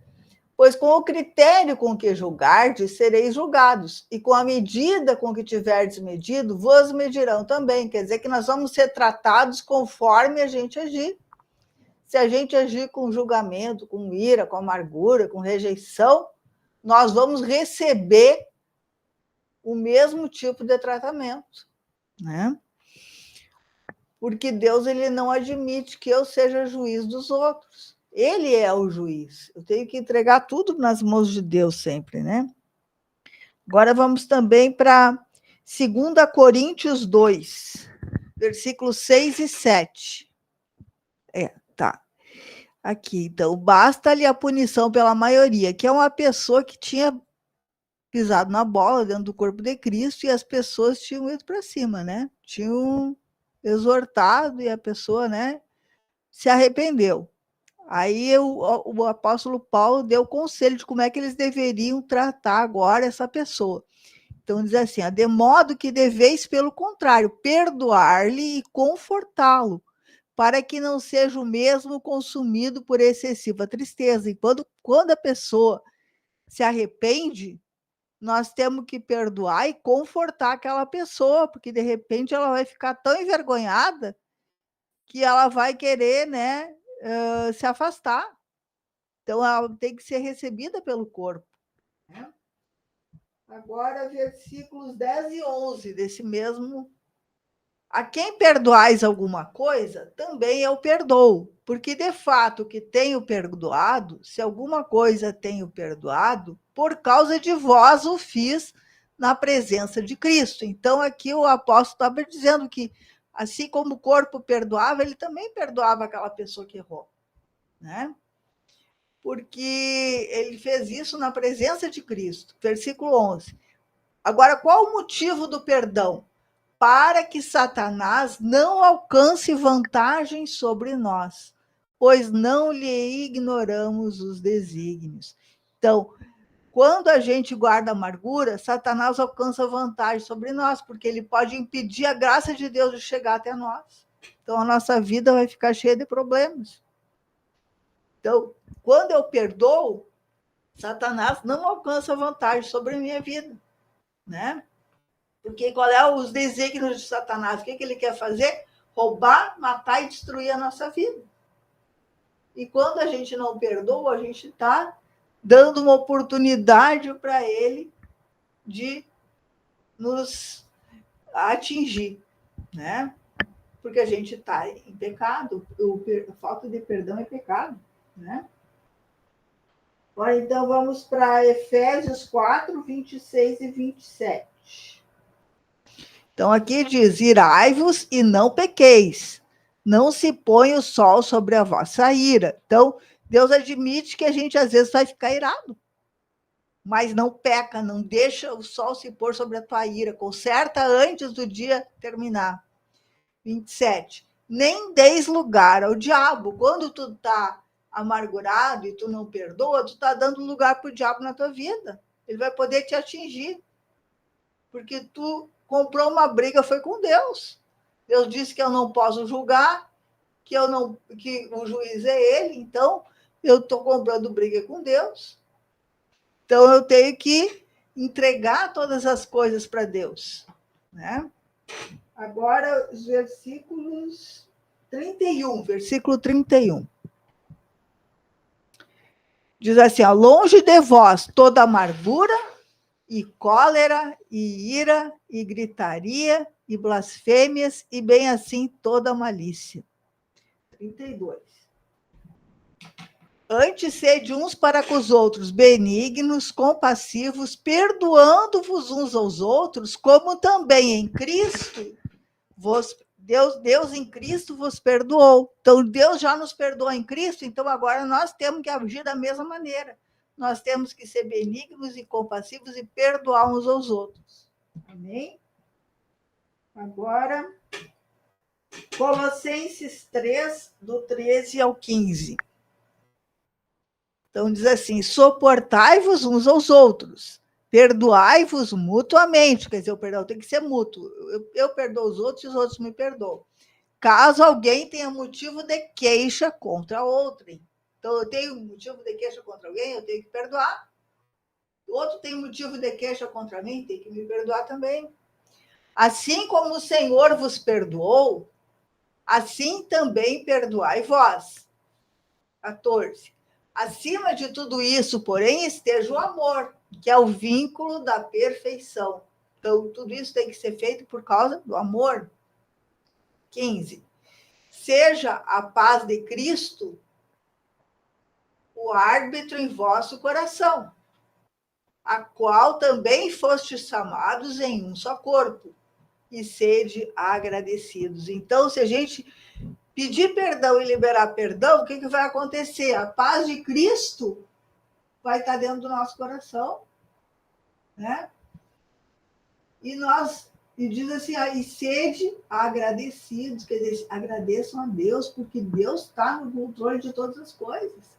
Pois com o critério com que julgardes, sereis julgados, e com a medida com que tiverdes medido, vos medirão também. Quer dizer que nós vamos ser tratados conforme a gente agir. Se a gente agir com julgamento, com ira, com amargura, com rejeição, nós vamos receber o mesmo tipo de tratamento, né? Porque Deus, ele não admite que eu seja juiz dos outros. Ele é o juiz. Eu tenho que entregar tudo nas mãos de Deus sempre, né? Agora vamos também para 2 Coríntios 2, versículos 6 e 7. Tá. Aqui, então, basta-lhe a punição pela maioria, que é uma pessoa que tinha pisado na bola dentro do corpo de Cristo e as pessoas tinham ido para cima, né? Tinham exortado e a pessoa, né, se arrependeu. Aí o apóstolo Paulo deu conselho de como é que eles deveriam tratar agora essa pessoa. Então diz assim, de modo que deveis, pelo contrário, perdoar-lhe e confortá-lo, para que não seja o mesmo consumido por excessiva tristeza. E quando a pessoa se arrepende, nós temos que perdoar e confortar aquela pessoa, porque de repente ela vai ficar tão envergonhada que ela vai querer, né, se afastar. Então, ela tem que ser recebida pelo corpo. Né? Agora, versículos 10 e 11 desse mesmo A quem perdoais alguma coisa, também eu perdoo, porque de fato que tenho perdoado, se alguma coisa tenho perdoado, por causa de vós o fiz na presença de Cristo. Então aqui o apóstolo estava dizendo que, assim como o corpo perdoava, ele também perdoava aquela pessoa que errou, né? Porque ele fez isso na presença de Cristo. Versículo 11. Agora, qual o motivo do perdão? Para que Satanás não alcance vantagem sobre nós, pois não lhe ignoramos os desígnios. Então, quando a gente guarda amargura, Satanás alcança vantagem sobre nós, porque ele pode impedir a graça de Deus de chegar até nós. Então, a nossa vida vai ficar cheia de problemas. Então, quando eu perdoo, Satanás não alcança vantagem sobre a minha vida, né? Porque qual é os desígnios de Satanás? O que ele quer fazer? Roubar, matar e destruir a nossa vida. E quando a gente não perdoa, a gente está dando uma oportunidade para ele de nos atingir, né? Porque a gente está em pecado, a falta de perdão é pecado, né? Agora, então, vamos para Efésios 4, 26 e 27. Então, aqui diz, irai-vos e não pequeis, não se põe o sol sobre a vossa ira. Então, Deus admite que a gente, às vezes, vai ficar irado, mas não peca, não deixa o sol se pôr sobre a tua ira, conserta antes do dia terminar. 27. Nem deis lugar ao diabo. Quando tu está amargurado e tu não perdoa, tu está dando lugar para o diabo na tua vida. Ele vai poder te atingir, porque tu comprou uma briga, foi com Deus. Deus disse que eu não posso julgar, que o juiz é ele, então eu estou comprando briga com Deus. Então eu tenho que entregar todas as coisas para Deus, né? Agora, os versículos 31, versículo 31. Diz assim, ó, longe de vós toda amargura, e cólera, e ira, e gritaria, e blasfêmias, e bem assim toda malícia. 32. Antes sede uns para com os outros benignos, compassivos, perdoando-vos uns aos outros, como também em Cristo, Deus em Cristo vos perdoou. Então, Deus já nos perdoou em Cristo, então agora nós temos que agir da mesma maneira. Nós temos que ser benignos e compassivos e perdoar uns aos outros. Amém? Agora, Colossenses 3, do 13 ao 15. Então, diz assim, suportai-vos uns aos outros, perdoai-vos mutuamente. Quer dizer, o perdão tem que ser mútuo. Eu perdoo os outros e os outros me perdoam. Caso alguém tenha motivo de queixa contra outrem. Então, eu tenho motivo de queixa contra alguém, eu tenho que perdoar. O outro tem motivo de queixa contra mim, tem que me perdoar também. Assim como o Senhor vos perdoou, assim também perdoai vós. 14. Acima de tudo isso, porém, esteja o amor, que é o vínculo da perfeição. Então, tudo isso tem que ser feito por causa do amor. 15. Seja a paz de Cristo o árbitro em vosso coração, a qual também fostes chamados em um só corpo, e sede agradecidos. Então, se a gente pedir perdão e liberar perdão, o que vai acontecer? A paz de Cristo vai estar dentro do nosso coração, né? E diz assim, e sede agradecidos, quer dizer, agradeçam a Deus, porque Deus está no controle de todas as coisas,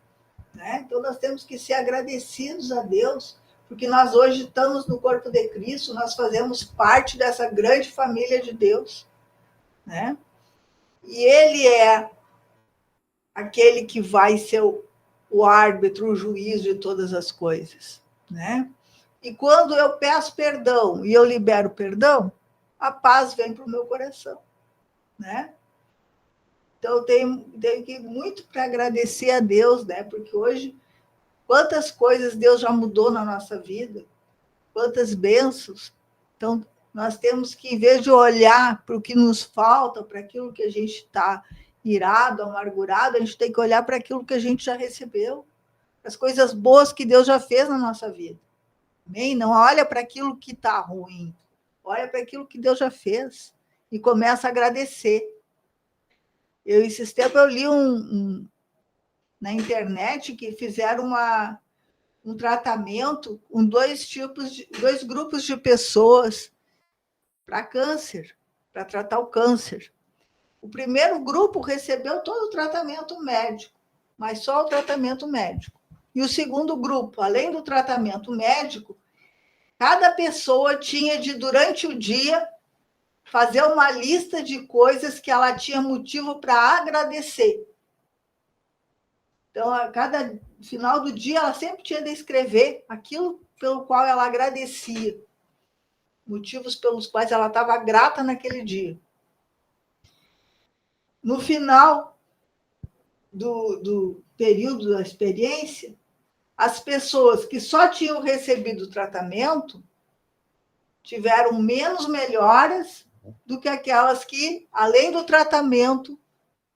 né? Então, nós temos que ser agradecidos a Deus, porque nós hoje estamos no corpo de Cristo, nós fazemos parte dessa grande família de Deus, né? E ele é aquele que vai ser o árbitro, o juiz de todas as coisas, né? E quando eu peço perdão e eu libero perdão, a paz vem para o meu coração, né? Então, eu tenho que muito para agradecer a Deus, né? Porque hoje, quantas coisas Deus já mudou na nossa vida, quantas bênçãos. Então, Nós temos que, em vez de olhar para o que nos falta, para aquilo que a gente está irado, amargurado, a gente tem que olhar para aquilo que a gente já recebeu, as coisas boas que Deus já fez na nossa vida. Amém? Não olha para aquilo que está ruim, olha para aquilo que Deus já fez e começa a agradecer. Esses tempos eu li na internet que fizeram um tratamento com dois grupos de pessoas para câncer, para tratar o câncer. O primeiro grupo recebeu todo o tratamento médico, mas só o tratamento médico. E o segundo grupo, além do tratamento médico, cada pessoa tinha de, durante o dia, fazer uma lista de coisas que ela tinha motivo para agradecer. Então, a cada final do dia, ela sempre tinha de escrever aquilo pelo qual ela agradecia, motivos pelos quais ela estava grata naquele dia. No final do período da experiência, as pessoas que só tinham recebido o tratamento tiveram menos melhoras do que aquelas que, além do tratamento,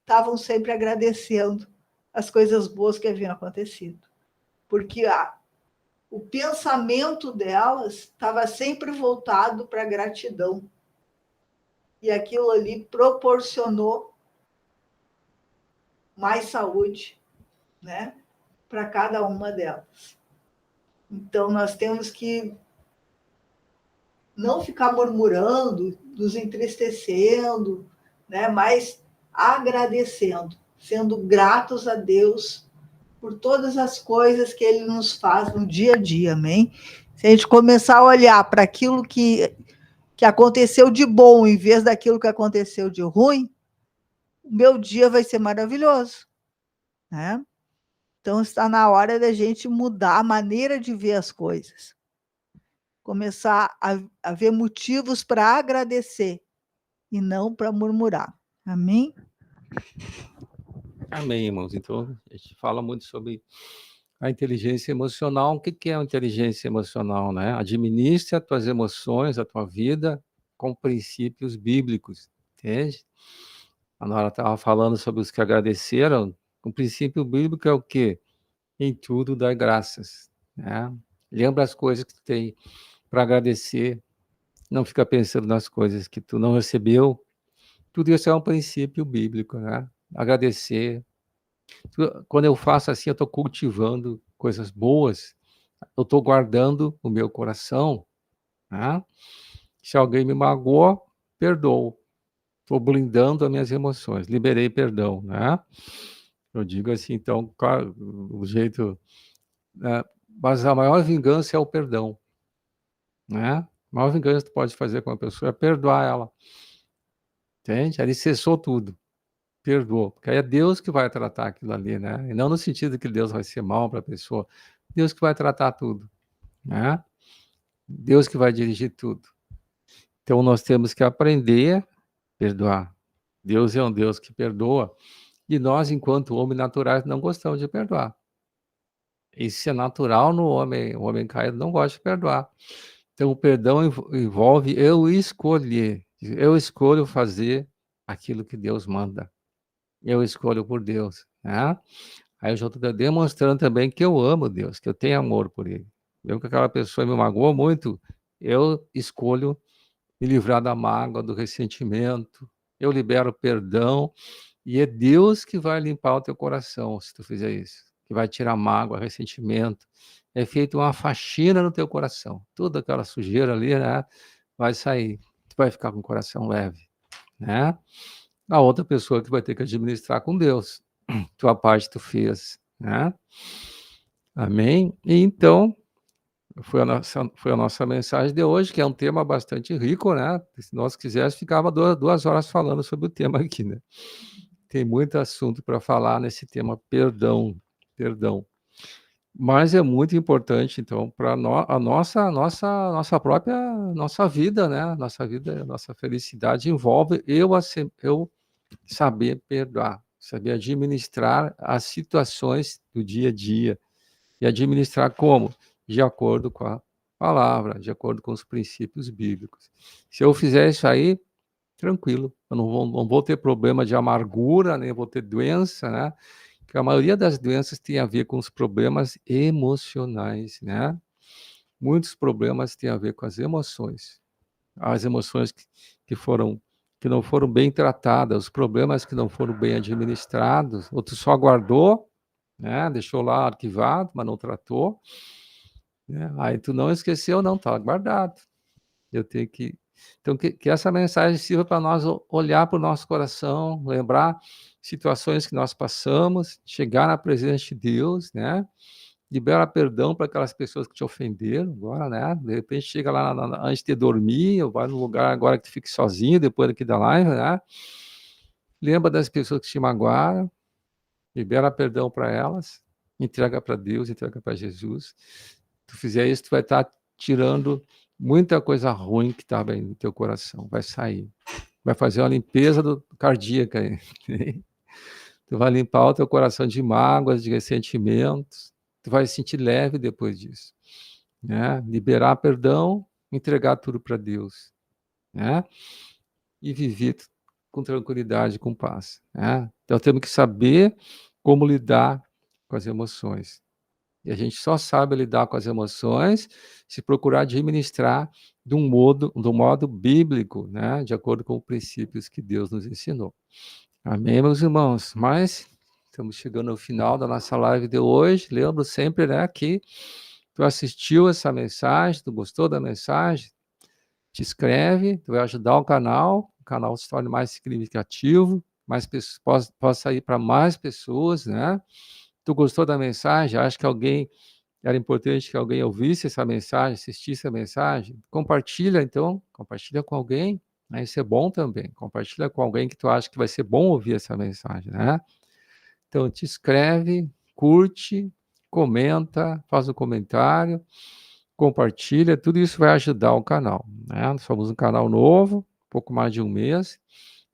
estavam sempre agradecendo as coisas boas que haviam acontecido. Porque o pensamento delas estava sempre voltado para a gratidão. E aquilo ali proporcionou mais saúde, né, para cada uma delas. Então, nós temos que não ficar murmurando, nos entristecendo, né, mas agradecendo, sendo gratos a Deus por todas as coisas que Ele nos faz no dia a dia, amém? Se a gente começar a olhar para aquilo que aconteceu de bom, em vez daquilo que aconteceu de ruim, o meu dia vai ser maravilhoso, né? Então, está na hora da gente mudar a maneira de ver as coisas. Começar a ver motivos para agradecer e não para murmurar. Amém? Amém, irmãos. Então, a gente fala muito sobre a inteligência emocional. O que é a inteligência emocional, né? Administre as tuas emoções, a tua vida com princípios bíblicos, entende? A Nora estava falando sobre os que agradeceram. O princípio bíblico é o quê? Em tudo dar graças, né? Lembra as coisas que tu tem para agradecer. Não fica pensando nas coisas que tu não recebeu. Tudo isso é um princípio bíblico, né? Agradecer. Quando eu faço assim, eu estou cultivando coisas boas, eu estou guardando o meu coração, né? Se alguém me magoou, perdoo. Estou blindando as minhas emoções, liberei perdão, né? Eu digo assim, então, claro, o jeito... né? Mas a maior vingança é o perdão, né? A maior vingança que tu pode fazer com uma pessoa é perdoar ela, entende? Ali cessou tudo. Perdoou, porque aí é Deus que vai tratar aquilo ali, né? E não no sentido que Deus vai ser mal para a pessoa, Deus que vai tratar tudo, né? Deus que vai dirigir tudo. Então nós temos que aprender a perdoar. Deus é um Deus que perdoa, e nós, enquanto homens naturais, não gostamos de perdoar. Isso é natural no homem, o homem caído não gosta de perdoar. Então o perdão envolve eu escolher, eu escolho fazer aquilo que Deus manda. Eu escolho por Deus, né? Aí eu já estou demonstrando também que eu amo Deus, que eu tenho amor por Ele. Mesmo que aquela pessoa me magoou muito, eu escolho me livrar da mágoa, do ressentimento, eu libero perdão, e é Deus que vai limpar o teu coração, se tu fizer isso, que vai tirar mágoa, ressentimento. É feita uma faxina no teu coração. Toda aquela sujeira ali, né, vai sair. Tu vai ficar com o coração leve, né? A outra pessoa que vai ter que administrar com Deus. Tua parte tu fez, né? Amém? E então, foi a nossa mensagem de hoje, que é um tema bastante rico, né? Se nós quiséssemos, ficava 2 horas falando sobre o tema aqui, né? Tem muito assunto para falar nesse tema, perdão. Mas é muito importante, então, para a nossa própria vida, né? Nossa vida, nossa felicidade envolve eu saber perdoar, saber administrar as situações do dia a dia. E administrar como? De acordo com a palavra, de acordo com os princípios bíblicos. Se eu fizer isso aí, tranquilo, eu não vou ter problema de amargura, nem vou ter doença, né? Porque a maioria das doenças tem a ver com os problemas emocionais, né? Muitos problemas têm a ver com as emoções que não foram bem tratadas, os problemas que não foram bem administrados, ou tu só guardou, né? Deixou lá arquivado, mas não tratou, né? Aí tu não esqueceu, não, está guardado. Eu tenho que então que essa mensagem sirva para nós olhar para o nosso coração, lembrar situações que nós passamos, chegar na presença de Deus, né? Libera perdão para aquelas pessoas que te ofenderam agora, né? De repente chega lá antes de dormir, ou vai num lugar agora que tu fique sozinho, depois aqui da live, né? Lembra das pessoas que te magoaram, libera perdão para elas, entrega para Deus, entrega para Jesus. Se tu fizer isso, tu vai estar tirando muita coisa ruim que estava aí no teu coração, vai sair. Vai fazer uma limpeza cardíaca aí. Tu vai limpar o teu coração de mágoas, de ressentimentos, tu vai se sentir leve depois disso, né? Liberar perdão, entregar tudo para Deus, né? E viver com tranquilidade, com paz, né? Então temos que saber como lidar com as emoções. E a gente só sabe lidar com as emoções se procurar administrar de um modo bíblico, né? De acordo com os princípios que Deus nos ensinou. Amém, meus irmãos? Mas estamos chegando ao final da nossa live de hoje. Lembro sempre, né, que tu assistiu essa mensagem, tu gostou da mensagem, te inscreve, tu vai ajudar o canal se torne mais significativo, mais pessoas, possa ir para mais pessoas, né? Tu gostou da mensagem? Acha que era importante que alguém ouvisse essa mensagem, assistisse a mensagem? Compartilha, então, compartilha com alguém, né? Isso é bom também. Compartilha com alguém que tu acha que vai ser bom ouvir essa mensagem, né? Então, te inscreve, curte, comenta, faz um comentário, compartilha, tudo isso vai ajudar o canal, né? Nós somos um canal novo, pouco mais de um mês,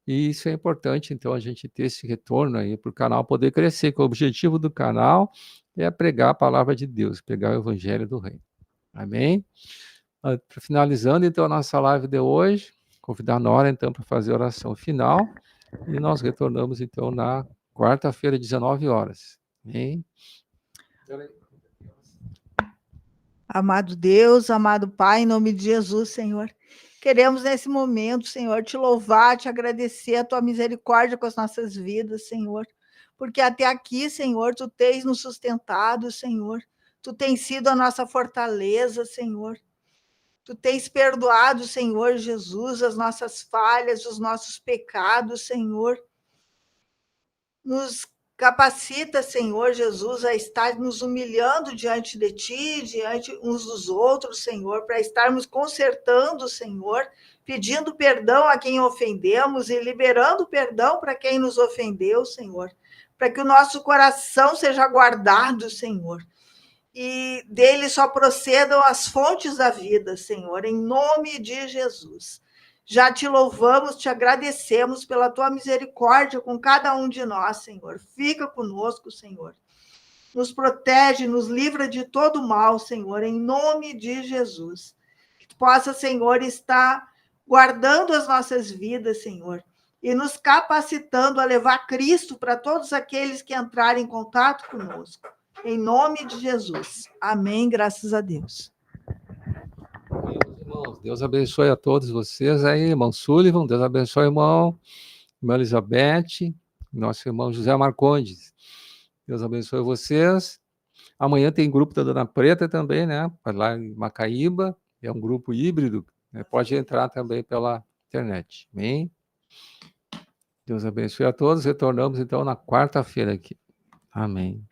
e isso é importante, então, a gente ter esse retorno aí para o canal poder crescer, que o objetivo do canal é pregar a palavra de Deus, pregar o evangelho do reino. Amém? Finalizando, então, a nossa live de hoje, convidar a Nora, então, para fazer a oração final, e nós retornamos, então, na quarta-feira, 19 horas. Amém? Amado Deus, amado Pai, em nome de Jesus, Senhor, queremos nesse momento, Senhor, te louvar, te agradecer a tua misericórdia com as nossas vidas, Senhor, porque até aqui, Senhor, tu tens nos sustentado, Senhor, tu tens sido a nossa fortaleza, Senhor, tu tens perdoado, Senhor Jesus, as nossas falhas, os nossos pecados, Senhor, nos capacita, Senhor Jesus, a estar nos humilhando diante de Ti, diante uns dos outros, Senhor, para estarmos consertando, Senhor, pedindo perdão a quem ofendemos e liberando perdão para quem nos ofendeu, Senhor, para que o nosso coração seja guardado, Senhor, e dele só procedam as fontes da vida, Senhor, em nome de Jesus. Já te louvamos, te agradecemos pela tua misericórdia com cada um de nós, Senhor. Fica conosco, Senhor. Nos protege, nos livra de todo mal, Senhor, em nome de Jesus. Que tu possa, Senhor, estar guardando as nossas vidas, Senhor, e nos capacitando a levar Cristo para todos aqueles que entrarem em contato conosco. Em nome de Jesus. Amém, graças a Deus. Irmãos, Deus abençoe a todos vocês aí, irmão Sullivan, Deus abençoe, irmã Elizabeth, nosso irmão José Marcondes. Deus abençoe vocês. Amanhã tem grupo da Dona Preta também, né? Lá em Macaíba, é um grupo híbrido, né? Pode entrar também pela internet. Amém? Deus abençoe a todos. Retornamos então na quarta-feira aqui. Amém.